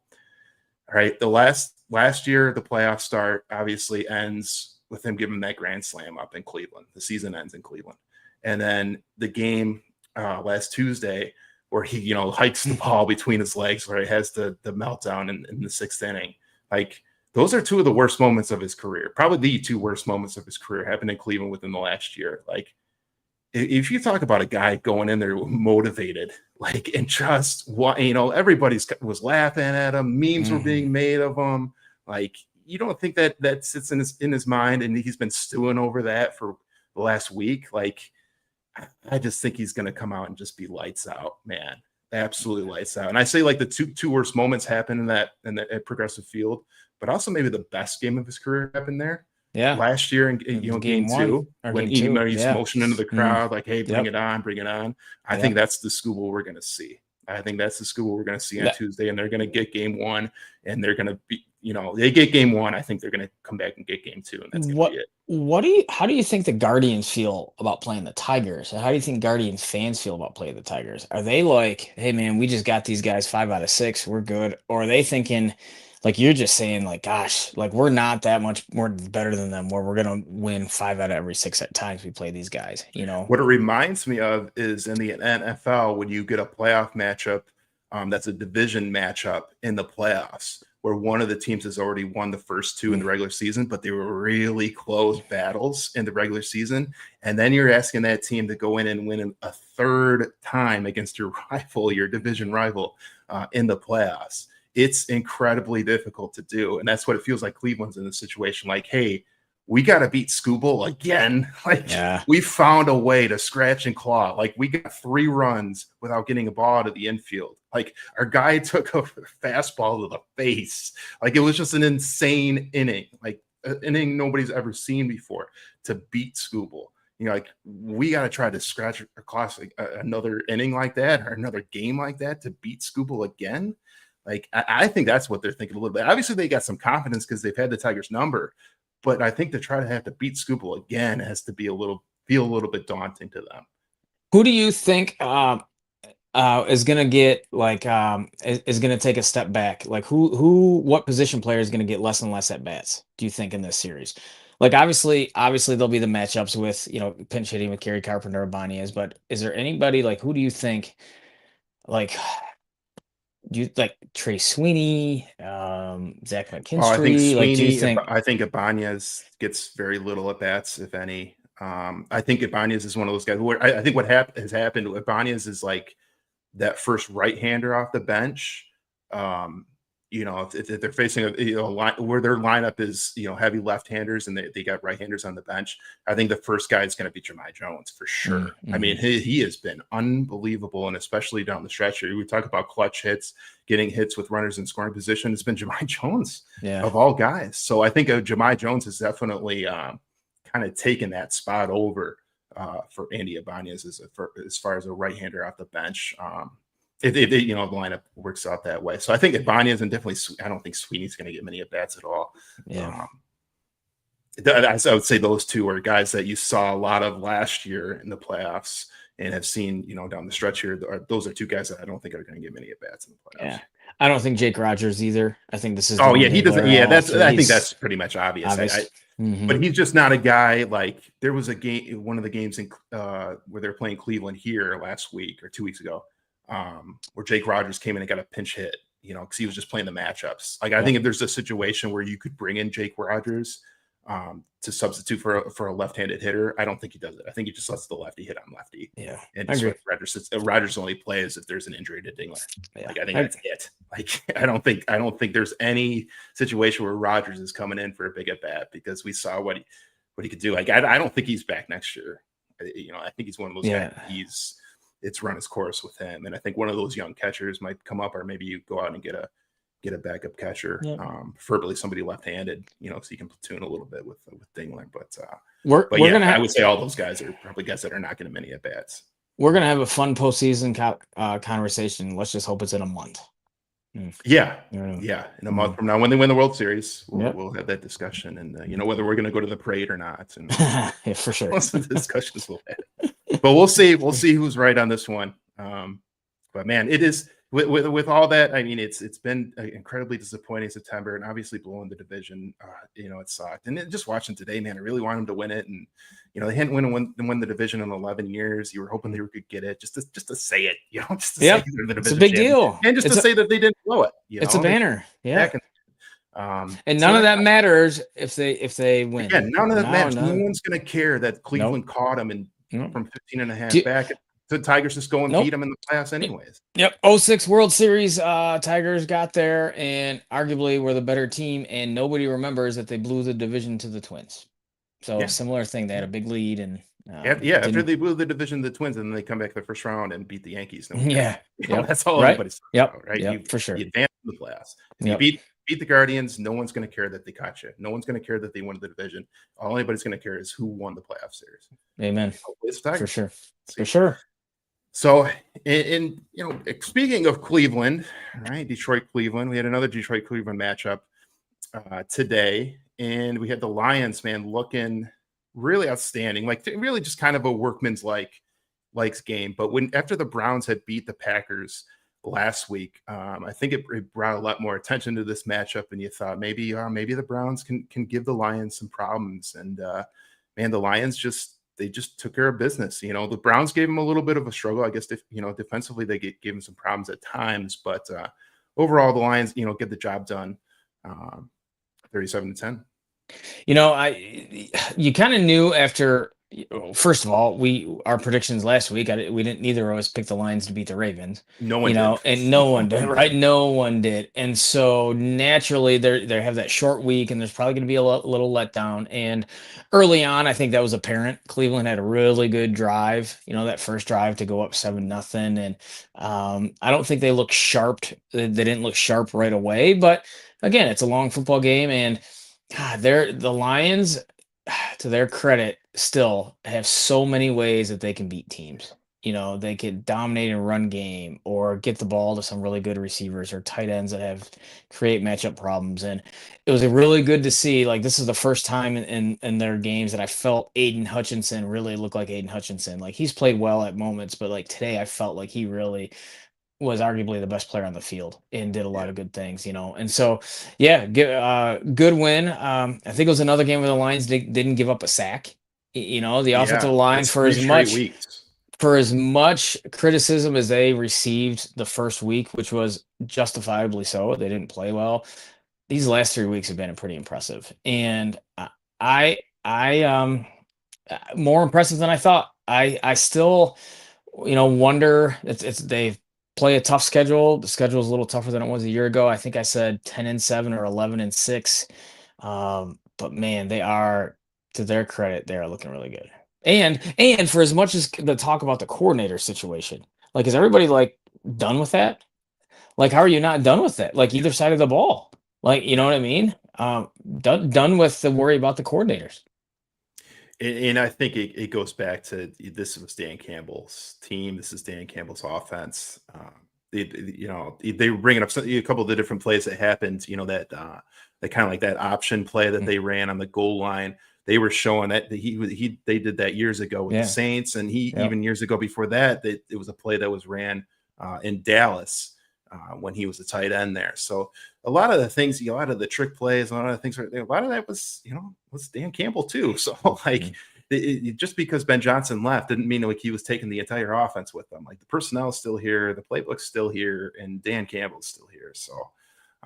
A: right. The last year, the playoff start obviously ends with him giving that grand slam up in Cleveland. The season ends in Cleveland. And then the game last Tuesday where he, hikes the ball between his legs, where he has the meltdown in the 6th inning. Like, those are 2 of the worst moments of his career. Probably the 2 worst moments of his career happened in Cleveland within the last year. Like, if you talk about a guy going in there motivated, like, and just what, everybody was laughing at him, memes were being made of him. Like, you don't think that sits in his mind, and he's been stewing over that for the last week. Like, I just think he's going to come out and just be lights out, man. Absolutely lights out. And I say, like, the two worst moments happened at Progressive Field, but also maybe the best game of his career happened there.
B: Yeah.
A: Last year in game 2, when he's motioning into the crowd, like, hey, bring it on, bring it on. I think that's the Skubal we're going to see. I think that's the Skubal we're going to see on Tuesday, and they're going to get game 1, and they're going to be, they get game 1. I think they're going to come back and get game 2, and that's going to be it.
B: How do you think the Guardians feel about playing the Tigers? And how do you think Guardians fans feel about playing the Tigers? Are they like, hey man, we just got these guys 5 out of 6, we're good? Or are they thinking, like you're just saying, like, gosh, like, we're not that much more better than them, where we're gonna win 5 out of every 6 times we play these guys?
A: What it reminds me of is in the NFL, when you get a playoff matchup, that's a division matchup in the playoffs, where one of the teams has already won the first 2 in the regular season, but they were really close battles in the regular season. And then you're asking that team to go in and win a 3rd time against your rival, your division rival, in the playoffs. It's incredibly difficult to do. And that's what it feels like Cleveland's in this situation. Like, hey, we got to beat Skubal again. Like, we found a way to scratch and claw. Like, we got 3 runs without getting a ball out of the infield. Like, our guy took a fastball to the face. Like, it was just an insane inning, like an inning nobody's ever seen before, to beat Skubal. Like, we got to try to scratch or claw another inning like that, or another game like that, to beat Skubal again. Like, I think that's what they're thinking a little bit. Obviously, they got some confidence because they've had the Tigers' number, but I think to try to have to beat Skubal again has to be feel a little bit daunting to them.
B: Who do you think is going to get, like, is going to take a step back? Like, what position player is going to get less and less at bats, do you think, in this series? Like, obviously there'll be the matchups with, pinch hitting with Kerry Carpenter or Ibanez, but is there anybody, like, who do you think, like, do you like Trey Sweeney, Zach McKinstry?
A: I think Ibanez gets very little at bats, if any. I think Ibanez is one of those guys where I think what has happened. Ibanez is like that first right-hander off the bench. if they're facing a line where their lineup is heavy left-handers and they got right-handers on the bench, I think the first guy is going to be Jahmai Jones for sure. I mean, he has been unbelievable, and especially down the stretch here. We talk about clutch hits, getting hits with runners in scoring position. It's been Jahmai Jones of all guys. So I think Jahmai Jones has definitely kind of taken that spot over for Andy Ibanez as far as a right-hander off the bench. If the lineup works out that way. So I think Ibanez and definitely, I don't think Sweeney's going to get many at bats at all.
B: Yeah.
A: I would say those two are guys that you saw a lot of last year in the playoffs and have seen, down the stretch here. Those are two guys that I don't think are going to get many at bats in the playoffs.
B: Yeah. I don't think Jake Rogers either. I think this is.
A: Oh yeah, he doesn't. Yeah, I think that's pretty much obvious. But he's just not a guy like there was a game, one of the games in where they were playing Cleveland here last week or 2 weeks ago. Where Jake Rogers came in and got a pinch hit, because he was just playing the matchups. Like, I think if there's a situation where you could bring in Jake Rogers to substitute for a left-handed hitter, I don't think he does it. I think he just lets the lefty hit on lefty.
B: Yeah,
A: and Rogers only plays if there's an injury to Dingler. Yeah. Like, I think that's it. Like, I don't think there's any situation where Rogers is coming in for a big at bat because we saw what he could do. Like, I don't think he's back next year. I think he's one of those guys. It's run its course with him. And I think one of those young catchers might come up, or maybe you go out and get a backup catcher, preferably somebody left-handed, so you can platoon a little bit with Dingler. I would say all those guys are probably guys that are not getting many at bats.
B: We're going to have a fun postseason conversation. Let's just hope it's in a month.
A: Yeah. In a month from now, when they win the World Series, we'll have that discussion, and whether we're going to go to the parade or not. And
B: yeah, for sure.
A: Most of the discussions we'll have. But we'll see who's right on this one. But man, it is with all that. I mean, it's been an incredibly disappointing September, and obviously blowing the division. It sucked. And then just watching today, man, I really want them to win it. And they hadn't win the division in 11 years. You were hoping they could get it, just to say it. Just to say they're the division.
B: It's a big deal,
A: and just to say that they didn't blow it.
B: It's a banner. And none of that matters if they win.
A: Again, none of that matters. No one's going to care that Cleveland caught them from 15.5 back. The Tigers just go and beat them in the playoffs anyways.
B: 06 World Series, Tigers got there and arguably were the better team, and nobody remembers that they blew the division to the Twins. So similar thing. They had a big lead and
A: after they blew the division to the Twins, and then they come back the first round and beat the Yankees. That's all anybody's talking about, right?
B: For sure.
A: You advance to the playoffs. You beat the Guardians. No one's going to care that they caught you. No one's going to care that they won the division. All anybody's going to care is who won the playoff series.
B: Amen.
A: For
B: sure. For sure.
A: So, speaking of Cleveland, right? Detroit-Cleveland. We had another Detroit-Cleveland matchup today, and we had the Lions, man, looking really outstanding. Like, really just kind of a workman's likes game. But after the Browns had beat the Packers last week, I think it brought a lot more attention to this matchup, and you thought maybe the Browns can give the Lions some problems. And man, the Lions just took care of business. The Browns gave them a little bit of a struggle. I guess defensively they gave them some problems at times, but overall the Lions get the job done, 37-10.
B: You kind of knew after. First of all, our predictions last week, neither of us picked the Lions to beat the Ravens.
A: No one did.
B: And no one did, right? No one did. And so naturally they have that short week, and there's probably going to be a little letdown. And early on, I think that was apparent. Cleveland had a really good drive, that first drive to go up 7-0. And I don't think they looked sharp. They didn't look sharp right away, but again, it's a long football game, and God, the Lions, to their credit, still have so many ways that they can beat teams. They could dominate and run game, or get the ball to some really good receivers or tight ends that create matchup problems. And it was really good to see. Like, this is the first time in their games that I felt Aiden Hutchinson really looked like Aiden Hutchinson. Like, he's played well at moments, but like today I felt like he really was arguably the best player on the field and did a lot of good things, And so, good win. I think it was another game where the Lions didn't give up a sack. The offensive line, for as much criticism as they received the first week, which was justifiably so, they didn't play well. These last 3 weeks have been pretty impressive, and I more impressive than I thought. I still, wonder. play a tough schedule. The schedule is a little tougher than it was a year ago. I think I said 10-7 or 11-6. But man, they are, to their credit, they are looking really good. And for as much as the talk about the coordinator situation, like, is everybody like done with that? Like, how are you not done with it? Like, either side of the ball. Like, you know what I mean? Done with the worry about the coordinators.
A: And I think it goes back to this was Dan Campbell's team. This is Dan Campbell's offense. They were bringing up a couple of the different plays that happened. That kind of like that option play that
B: Mm.
A: they ran on the goal line. They were showing that they did that years ago with the
B: Yeah.
A: Saints, and he
B: Yep.
A: even years ago before that, it was a play that was ran in Dallas when he was a tight end there. So a lot of the things, a lot of the trick plays, a lot of the things, a lot of that was, was Dan Campbell too. So like,
B: Mhm.
A: just because Ben Johnson left didn't mean like he was taking the entire offense with them. Like the personnel is still here, the playbook's still here, and Dan Campbell's still here. So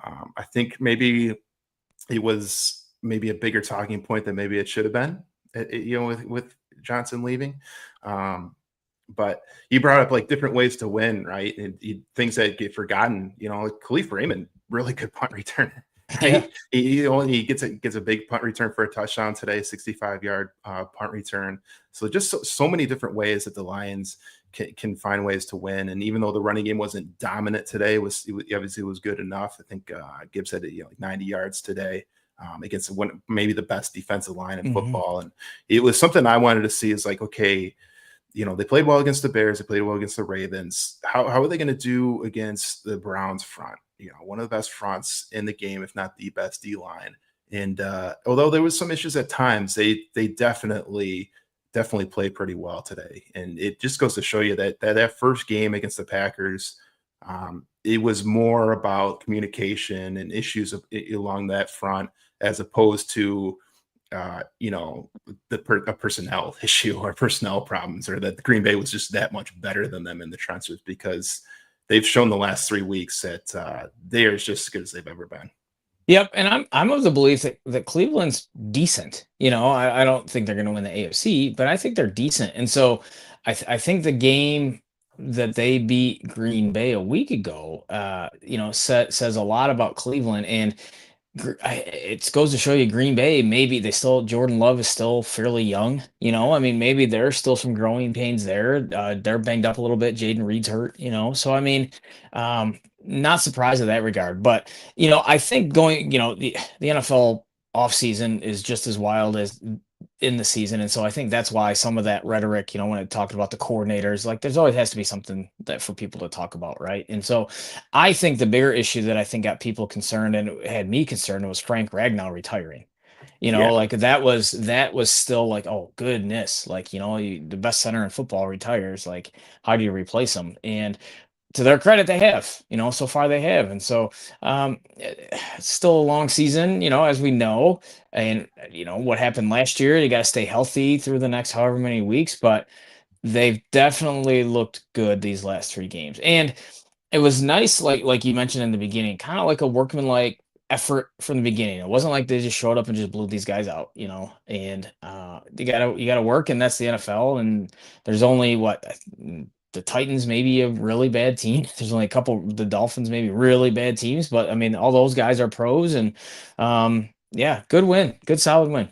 A: I think maybe it was maybe a bigger talking point than maybe it should have been, with Johnson leaving. Um, but you brought up like different ways to win, right? And things that get forgotten. Like Khalif Raymond, really good punt returner.
B: Yeah.
A: He gets a big punt return for a touchdown today, 65-yard punt return. So just so many different ways that the Lions can find ways to win. And even though the running game wasn't dominant today, obviously was good enough. I think Gibbs had like 90 yards today. Against maybe the best defensive line in
B: Mhm.
A: football. And it was something I wanted to see is like, okay, they played well against the Bears. They played well against the Ravens. How are they going to do against the Browns front? One of the best fronts in the game, if not the best D line. And although there was some issues at times, they definitely played pretty well today. And it just goes to show you that first game against the Packers, it was more about communication and issues along that front as opposed to a personnel issue or personnel problems, or that the Green Bay was just that much better than them in the trenches, because they've shown the last 3 weeks that they are just as good as they've ever been.
B: Yep, and I'm of the belief that Cleveland's decent. I don't think they're going to win the AFC, but I think they're decent. And so I think the game that they beat Green Bay a week ago, says a lot about Cleveland. And it goes to show you Green Bay, maybe Jordan Love is still fairly young. I mean, maybe there's still some growing pains there. They're banged up a little bit. Jaden Reed's hurt. So I mean, not surprised in that regard. But I think the NFL offseason is just as wild as in the season. And so I think that's why some of that rhetoric, when it talked about the coordinators, like there's always has to be something that for people to talk about, right? And so I think the bigger issue that I think got people concerned and it had me concerned was Frank Ragnow retiring.
A: Yeah,
B: Like that was still like, oh goodness, like the best center in football retires. Like, how do you replace him? And to their credit, they have. So far they have. And so it's still a long season, as we know. And what happened last year, you got to stay healthy through the next however many weeks, but they've definitely looked good these last 3 games. And it was nice, like you mentioned in the beginning, kind of like a workmanlike effort from the beginning. It wasn't like they just showed up and just blew these guys out, and you gotta work, and that's the NFL. And there's only the Titans, maybe a really bad team. There's only a couple, the Dolphins, maybe really bad teams, but I mean, all those guys are pros. And yeah, good win, good solid win.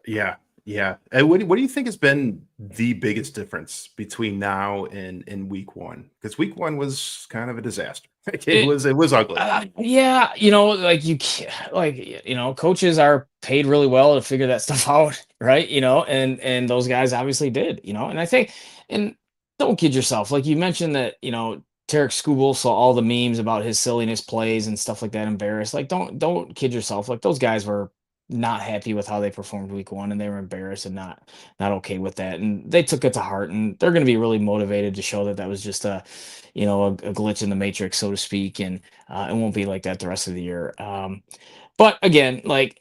A: yeah, yeah. And what do you think has been the biggest difference between now and week one? Because week one was kind of a disaster. It was ugly.
B: Yeah, like you can't, like coaches are paid really well to figure that stuff out, right? And those guys obviously did, and I think, and don't kid yourself. Like you mentioned that, Tarek Skubal saw all the memes about his silliness plays and stuff like that, embarrassed. Like don't kid yourself. Like those guys were not happy with how they performed week one, and they were embarrassed and not okay with that, and they took it to heart, and they're going to be really motivated to show that that was just a glitch in the matrix, so to speak. And it won't be like that the rest of the year. But again, like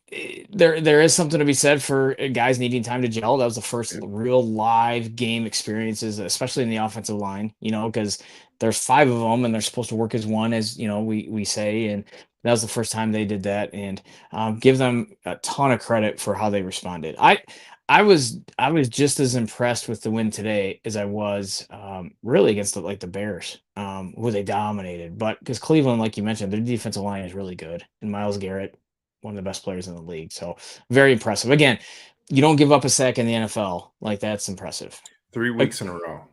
B: there is something to be said for guys needing time to gel. That was the first real live game experiences, especially in the offensive line. Because there's 5 of them, and they're supposed to work as one, as we say. And That was the first time they did that, and give them a ton of credit for how they responded. I was just as impressed with the win today as I was really against the Bears, who they dominated. But because Cleveland, like you mentioned, their defensive line is really good, and Miles Garrett, one of the best players in the league, so very impressive. Again, you don't give up a sack in the NFL, like that's impressive.
A: 3
B: Like,
A: weeks in a row.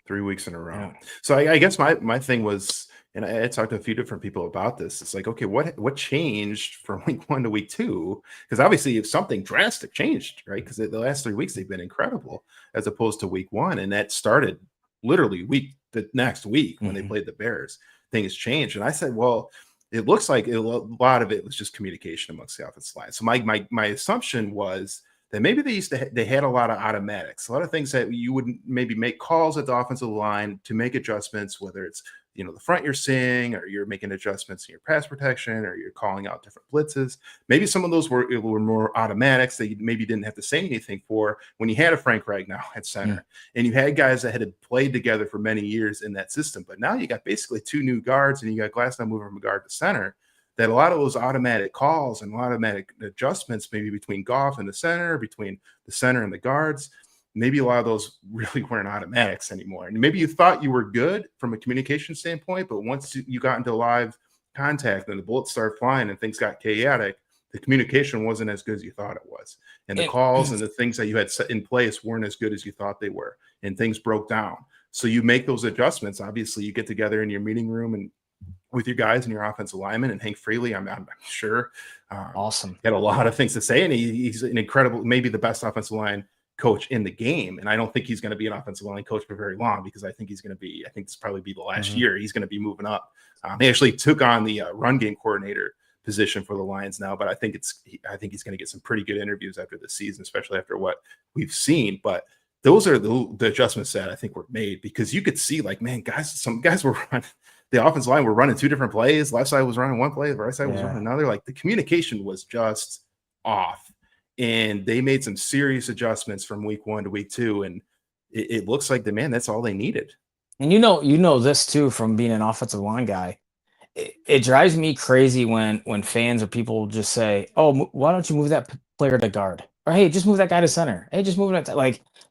A: 3 weeks in a row.
B: yeah.
A: So I guess my thing was, and I talked to a few different people about this. It's like, okay, what changed from week 1 to week 2? Because obviously, if something drastic changed, right? Because the last 3 weeks they've been incredible, as opposed to week 1, and that started literally the next week when they
B: Mhm.
A: played the Bears. Things changed, and I said, well, it looks like a lot of it was just communication amongst the offensive line. So my assumption was that maybe they had a lot of automatics, a lot of things that you wouldn't maybe make calls at the offensive line to make adjustments, whether it's the front you're seeing, or you're making adjustments in your pass protection, or you're calling out different blitzes. Maybe some of those were more automatics that you maybe didn't have to say anything for when you had a Frank Ragnow at
B: Mm.
A: center, and you had guys that had played together for many years in that system. But now you got basically 2 new guards, and you got Glasnow moving from guard to center, that a lot of those automatic calls and automatic adjustments, maybe between Goff and the center, between the center and the guards, maybe a lot of those really weren't automatics anymore. And maybe you thought you were good from a communication standpoint, but once you got into live contact and the bullets started flying and things got chaotic, the communication wasn't as good as you thought it was. And the
B: And
A: calls and the things that you had set in place weren't as good as you thought they were. And things broke down. So you make those adjustments. Obviously, you get together in your meeting room and with your guys and your offensive lineman, and Hank Freely, I'm sure,
B: awesome.
A: had a lot of things to say, and he's an incredible, maybe the best offensive line coach in the game. And I don't think he's going to be an offensive line coach for very long, because I think this probably be the last
B: Mhm.
A: year. He's going to be moving up. He actually took on the run game coordinator position for the Lions now, but I think he's going to get some pretty good interviews after the season, especially after what we've seen. But those are the adjustments that I think were made, because you could see, like, man, some guys were running, the offensive line were running 2 different plays. Left side was running one play, the right side was running
B: Yeah.
A: another. Like, the communication was just off, and they made some serious adjustments from week 1 to week 2, and it looks like that's all they needed.
B: And you know this too from being an offensive line guy. It drives me crazy when fans or people just say, "Oh, why don't you move that player to guard?" Or, "Hey, just move that guy to center." Hey, just move it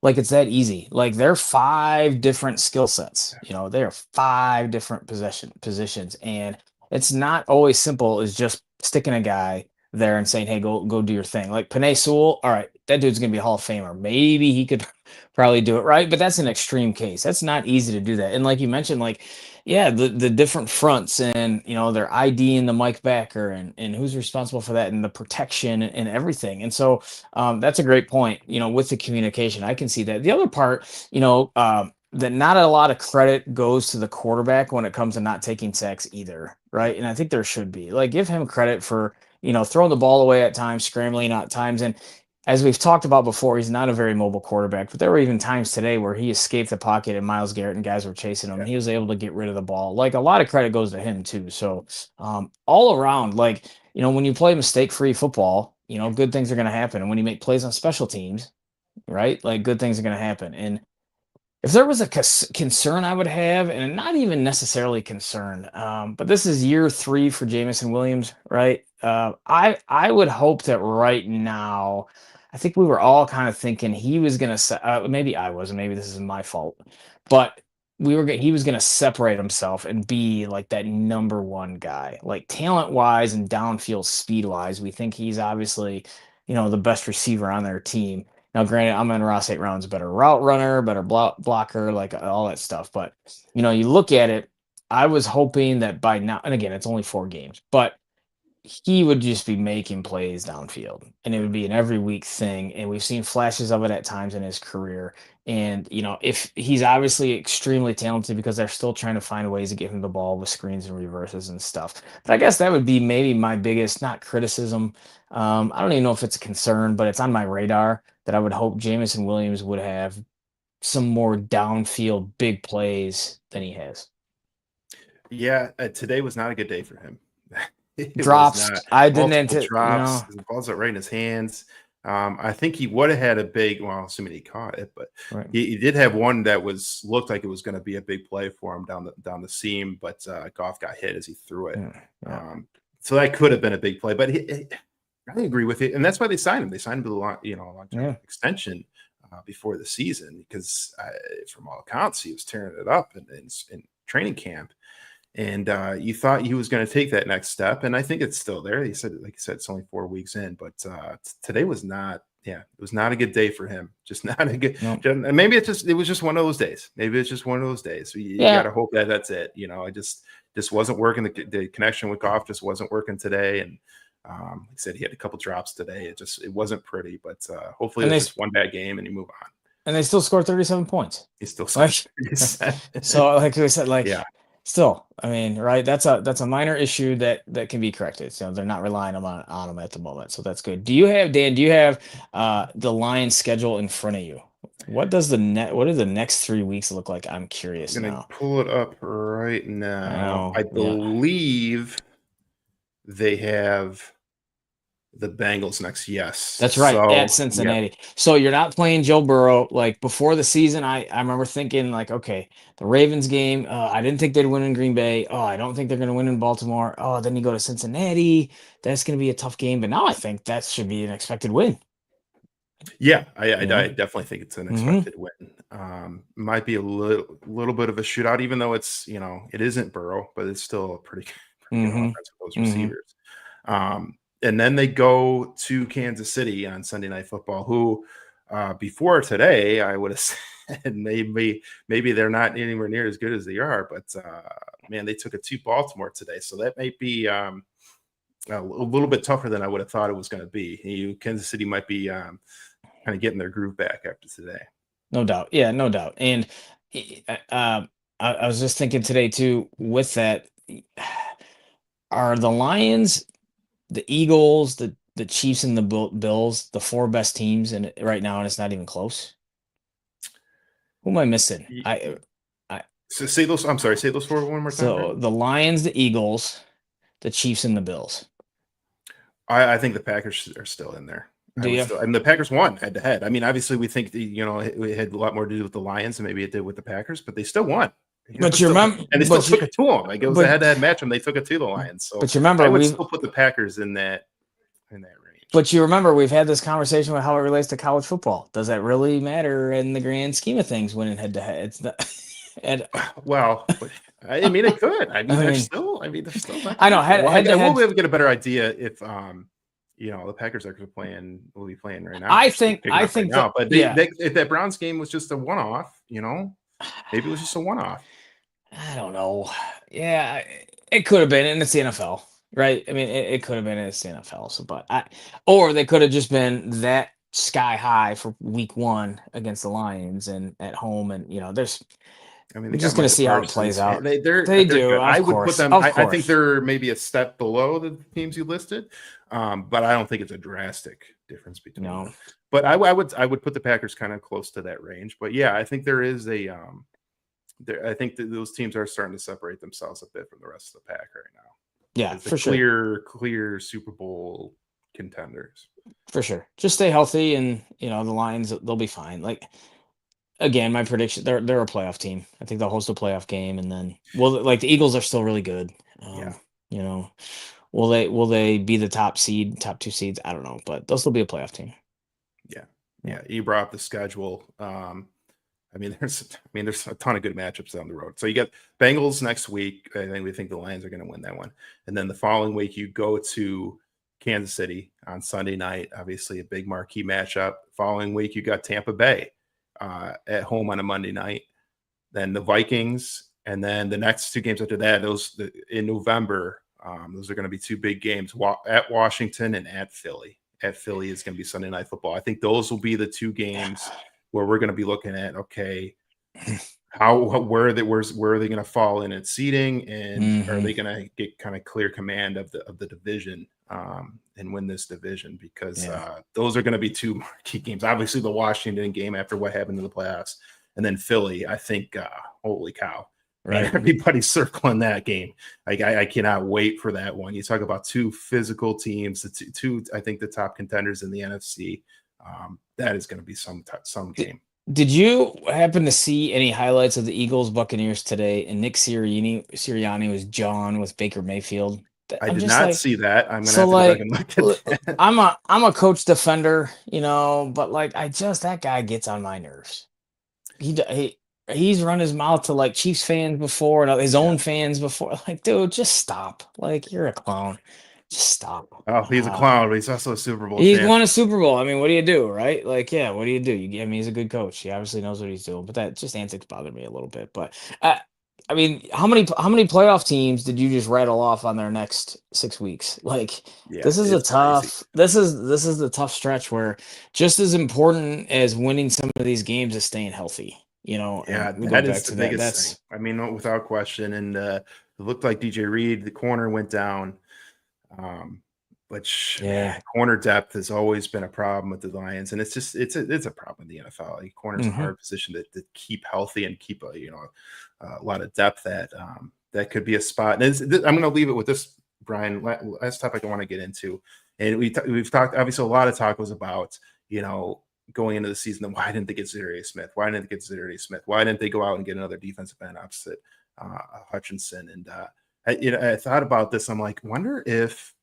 B: like it's that easy. Like there are 5 different skill sets. There are 5 different positions, and it's not always simple as just sticking a guy there and saying, "Hey, go do your thing." Like Panay Sewell, all right, that dude's gonna be a Hall of Famer. Maybe he could probably do it right, but that's an extreme case. That's not easy to do that. And like you mentioned, like yeah, the different fronts, and they're IDing the Mike Backer, and who's responsible for that, and the protection, and everything. And so that's a great point. With the communication, I can see that. The other part, that not a lot of credit goes to the quarterback when it comes to not taking sacks either, right? And I think there should be, like, give him credit for throwing the ball away at times, scrambling at times, and as we've talked about before, he's not a very mobile quarterback, but there were even times today where he escaped the pocket and Myles Garrett and guys were chasing him,
A: Yeah.
B: and he was able to get rid of the ball. Like, a lot of credit goes to him too. So all around, like, when you play mistake-free football, good things are going to happen. And when you make plays on special teams, right, like good things are going to happen. And if there was a concern I would have, and not even necessarily concern, but this is year 3 for Jamison Williams, right? I would hope that right now, I think we were all kind of thinking he was going to, maybe I wasn't, maybe this is my fault, but he was going to separate himself and be like that number 1 guy, like talent wise and downfield speed wise. We think he's obviously, the best receiver on their team. Now, granted, I'm in Ross 8 rounds, better route runner, better blocker, like all that stuff. But you look at it. I was hoping that by now, and again, it's only 4 games, but he would just be making plays downfield, and it would be an every week thing. And we've seen flashes of it at times in his career. And if he's obviously extremely talented, because they're still trying to find ways to get him the ball with screens and reverses and stuff. But I guess that would be maybe my biggest, not criticism. I don't even know if it's a concern, but it's on my radar that I would hope Jamison Williams would have some more downfield big plays than he has.
A: Yeah, today was not a good day for him. It was
B: Drops,
A: not.
B: I didn't
A: Multiple
B: anticipate,
A: drops, the ball's right in his hands. I think he would have had a big, well, assuming he caught it, but
B: right.
A: he did have one that looked like it was going to be a big play for him down the seam, but Goff got hit as he threw it.
B: Yeah, yeah.
A: Um, So that could have been a big play, but I agree with it, and that's why they signed him. They signed him to the long-term
B: Yeah.
A: extension before the season because, from all accounts, he was tearing it up in training camp, and you thought he was going to take that next step, and I think it's still there. He said, like you said, it's only 4 weeks in, but today was not. Yeah, it was not a good day for him. Just not a good.
B: No.
A: And maybe it was just one of those days. Maybe it's just one of those days. You
B: Yeah.
A: got to hope that that's it. I just wasn't working. The connection with Goff just wasn't working today, and like I said, he had a couple drops today. It wasn't pretty, but hopefully it's just one bad game and you move on.
B: And they still scored 37 points.
A: He still scored.
B: So, like I said,
A: yeah.
B: Still, I mean, right? That's a minor issue that can be corrected. So they're not relying on them at the moment. So that's good. Do you have the Lions schedule in front of you? What do the next 3 weeks look like? I'm curious
A: I'm gonna
B: now.
A: pull it up right now. I believe they have the Bengals next. Yes.
B: That's right, at Cincinnati. Yeah. So you're not playing Joe Burrow. Like before the season, I remember thinking like, okay, the Ravens game, I didn't think they'd win in Green Bay. Oh, I don't think they're going to win in Baltimore. Oh, then you go to Cincinnati. That's going to be a tough game. But now I think that should be an expected win.
A: Yeah, I definitely think it's an expected win. Might be a little bit of a shootout, even though it's it isn't Burrow, but it's still a pretty good offense with those receivers. And then they go to Kansas City on Sunday Night Football, who before today I would have said maybe they're not anywhere near as good as they are, but man, they took it to Baltimore today, so that might be a little bit tougher than I would have thought it was going to be. Kansas City might be kind of getting their groove back after today.
B: No doubt. Yeah, no doubt. And I was just thinking today too, with that, are the Lions, the Eagles, the Chiefs, and the Bills the four best teams in it right now, and it's not even close? Who am I missing?
A: So say those. I'm sorry. Say those four one more time.
B: So the Lions, the Eagles, the Chiefs, and the Bills.
A: I think the Packers are still in there. And the Packers won head to head. I mean, obviously, we think it had a lot more to do with the Lions than maybe it did with the Packers, but they still won.
B: But you remember,
A: and they still took it to them. Like it was a head-to-head match, and they took it to the Lions. So,
B: but you remember,
A: I would still put the Packers in that range.
B: But you remember, we've had this conversation with how it relates to college football. Does that really matter in the grand scheme of things? Winning head-to-head, it's not. And
A: well, I mean, it could. I mean, they're still.
B: I know.
A: We'll be able to get a better idea if the Packers are will be playing right now.
B: I think
A: now, but if that Browns game was just a one-off, maybe it was just a one-off.
B: I don't know. Yeah, it could have been, and it's the NFL, right? I mean, it could have been, and it's the NFL. So, or they could have just been that sky high for week one against the Lions and at home, and there's. I mean, we're just going to see how it plays out.
A: They do. I would put them. I think they're maybe a step below the teams you listed, but I don't think it's a drastic difference between them. But I would put the Packers kind of close to that range. But yeah, I think there is a. I think that those teams are starting to separate themselves a bit from the rest of the pack right now.
B: Yeah, for sure.
A: Clear Super Bowl contenders.
B: For sure. Just stay healthy, and the Lions, they'll be fine. Like. Again, my prediction, they're a playoff team. I think they'll host a playoff game, and then the Eagles are still really good. Will they be the top two seeds? I don't know, but they'll still be a playoff team.
A: Yeah. You brought up the schedule. There's a ton of good matchups down the road. So you got Bengals next week. We think the Lions are going to win that one, and then the following week you go to Kansas City on Sunday night. Obviously, a big marquee matchup. Following week you got Tampa Bay. At home on a Monday night, then the Vikings, and then the next two games after that, in November, those are going to be two big games at Washington and at Philly. At Philly is going to be Sunday Night Football. I think those will be the two games where we're going to be looking at, okay, where are they going to fall in its seeding, and are they going to get kind of clear command of the division and win this division, because those are going to be two marquee games. Obviously the Washington game after what happened in the playoffs, and then Philly, I think, holy cow, right? Everybody's circling that game. I cannot wait for that one. You talk about two physical teams, two I think the top contenders in the NFC. That is going to be some game.
B: Did you happen to see any highlights of the Eagles Buccaneers today? And Nick Sirianni was John with Baker Mayfield.
A: I
B: I'm
A: did
B: just
A: not
B: like,
A: see that. I'm gonna
B: so
A: have to go back
B: like
A: and look
B: l-
A: at that.
B: I'm a coach defender, but like that guy gets on my nerves. He d- he he's run his mouth to like Chiefs fans before and his
A: Yeah.
B: own fans before. Like, dude, just stop. Like, you're a clown. Just stop.
A: Oh, he's a clown, but he's also a Super Bowl
B: He's
A: champ.
B: won a Super Bowl. I mean, what do you do, right? Like, yeah, what do you do? I mean, he's a good coach. He obviously knows what he's doing. But that just antics bother me a little bit. But I mean, how many playoff teams did you just rattle off on their next 6 weeks? Like,
A: Yeah, it's crazy.
B: this is the tough stretch where just as important as winning some of these games is staying healthy. And
A: Yeah,
B: we go
A: that is
B: back
A: the
B: to that.
A: biggest thing.
B: That's
A: I mean, without question. And it looked like DJ Reed, the corner went down. Um, which
B: yeah.
A: man, corner depth has always been a problem with the Lions, and it's a problem in the NFL. Like, corner's a
B: Hmm.
A: hard position to keep healthy and keep a lot of depth. That could be a spot. And I'm going to leave it with this, Brian. Last topic I want to get into, and we've talked. Obviously, a lot of talk was about going into the season. Why didn't they get Zadarius Smith? Why didn't they get Zadarius Smith? Why didn't they go out and get another defensive end opposite Hutchinson? And I thought about this. I'm like, wonder if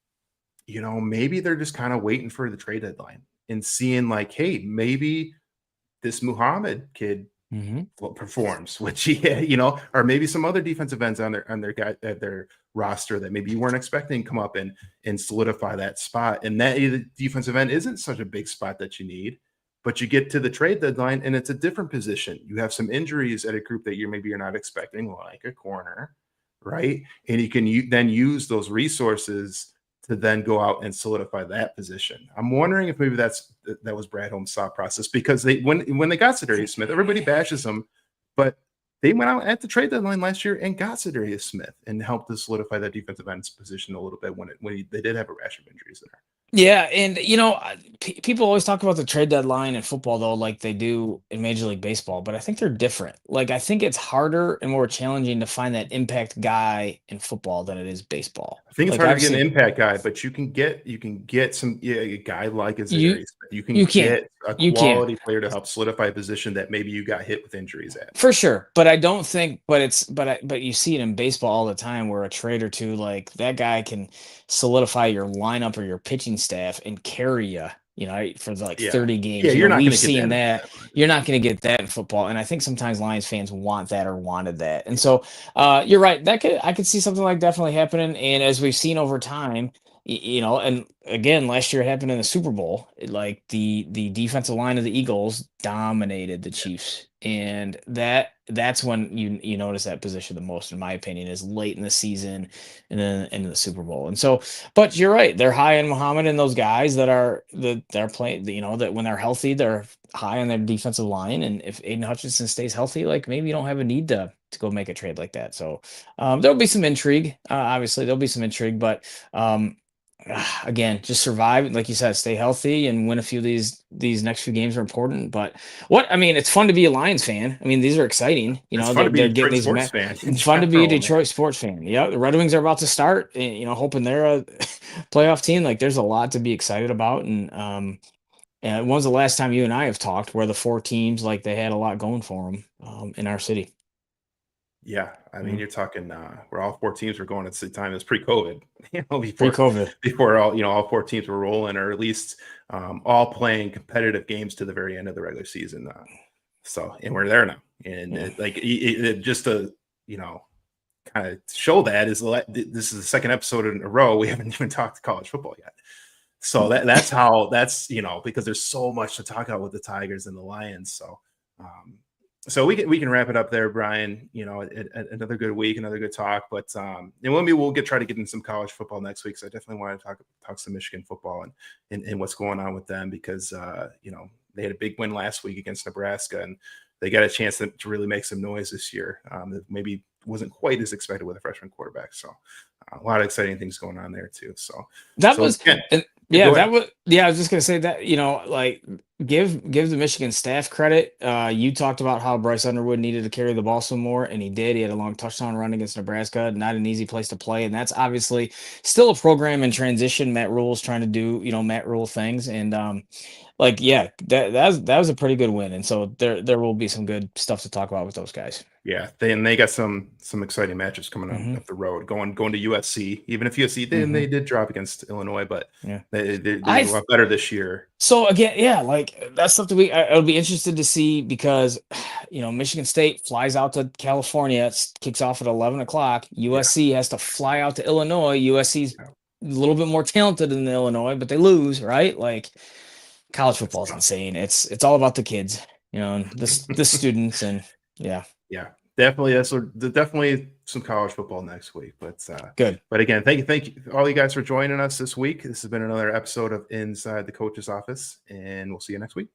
A: maybe they're just kind of waiting for the trade deadline and seeing like, hey, maybe this Muhammad kid
B: Hmm.
A: performs, which or maybe some other defensive ends on their guy at their roster that maybe you weren't expecting come up and solidify that spot. And that defensive end isn't such a big spot that you need, but you get to the trade deadline and it's a different position. You have some injuries at a group that you're not expecting, like a corner, right? And you can then use those resources to then go out and solidify that position. I'm wondering if maybe that was Brad Holmes' thought process, because when they got Zadarius Smith, everybody bashes them, but they went out at the trade deadline last year and got Zadarius Smith and helped to solidify that defensive end's position a little bit they did have a rash of injuries there.
B: Yeah, and people always talk about the trade deadline in football, though, like they do in Major League Baseball, but I think they're different. Like, I think it's harder and more challenging to find that impact guy in football than it is baseball.
A: I think it's
B: Like,
A: harder to get an
B: obviously,
A: impact guy, but you can get a guy like a
B: you
A: Zadarius Smith. You can
B: you can
A: get a
B: you can
A: quality player to help solidify a position that maybe you got hit with injuries at.
B: for sure, but I don't think, but you see it in baseball all the time where a trade or two, like that guy can solidify your lineup or your pitching staff and carry you, for like
A: Yeah.
B: 30
A: Yeah,
B: games.
A: you're not
B: We've
A: going to get
B: seen
A: that.
B: that. You're not going to get that in football, and I think sometimes Lions fans want that or wanted that, and
A: Yeah.
B: so you're right. I could see something like definitely happening, and as we've seen over time. And again, last year it happened in the Super Bowl. Like the defensive line of the Eagles dominated the Chiefs, and that's when you notice that position the most, in my opinion, is late in the season and then into the Super Bowl. And so, but you're right, they're high on Muhammad and those guys they're playing. That when they're healthy, they're high on their defensive line, and if Aiden Hutchinson stays healthy, like maybe you don't have a need to go make a trade like that. So there'll be some intrigue. Obviously, there'll be some intrigue, but. Again, just survive, like you said, stay healthy and win a few of these next few games are important. But it's fun to be a Lions fan. I mean, these are exciting.
A: It's fun
B: They're
A: to be a
B: getting
A: Detroit
B: these
A: sports fan in
B: it's fun to be a
A: general, man.
B: Detroit sports fan. Yeah, the Red Wings are about to start, and, hoping they're a playoff team. Like, there's a lot to be excited about. And when's the last time you and I have talked where the four teams, like, they had a lot going for them in our city?
A: Yeah, I mean,
B: Mhm.
A: you're talking where all four teams were going at the same time. It was pre-COVID, before
B: Pre-COVID.
A: all four teams were rolling, or at least all playing competitive games to the very end of the regular season. And we're there now, and
B: Yeah.
A: just to kind of show that this is the second episode in a row we haven't even talked college football yet. So that's because there's so much to talk about with the Tigers and the Lions. So we can wrap it up there, Brian. Another good week, another good talk. But and maybe we'll try to get in some college football next week. So I definitely want to talk some Michigan football and what's going on with them, because they had a big win last week against Nebraska, and they got a chance to really make some noise this year. That maybe wasn't quite as expected with a freshman quarterback. So a lot of exciting things going on there too. So
B: That was
A: again,
B: and
A: go
B: yeah,
A: ahead.
B: I was just gonna say that, like give the Michigan staff credit. You talked about how Bryce Underwood needed to carry the ball some more, and he did. He had a long touchdown run against Nebraska. Not an easy place to play, and that's obviously still a program in transition. Matt Rule's trying to do Matt Rule things, and yeah, that was a pretty good win, and so there will be some good stuff to talk about with those guys.
A: Yeah, they got some exciting matches coming
B: Mhm.
A: up the road. Going to USC, even if USC they
B: Mhm.
A: did drop against Illinois, but
B: Yeah.
A: they're a
B: I
A: lot better this year.
B: So again, yeah, like that's something I'll be interested to see because Michigan State flies out to California, kicks off at 11 o'clock.
A: Yeah,
B: USC has to fly out to Illinois. USC's
A: yeah,
B: a little bit more talented than Illinois, but they lose, right? Like college
A: it's
B: football is
A: tough.
B: insane. It's all about the kids, and the students, and yeah,
A: Yeah, definitely. Definitely some college football next week.
B: good.
A: But again, thank you all you guys for joining us this week. This has been another episode of Inside the Coach's Office, and we'll see you next week.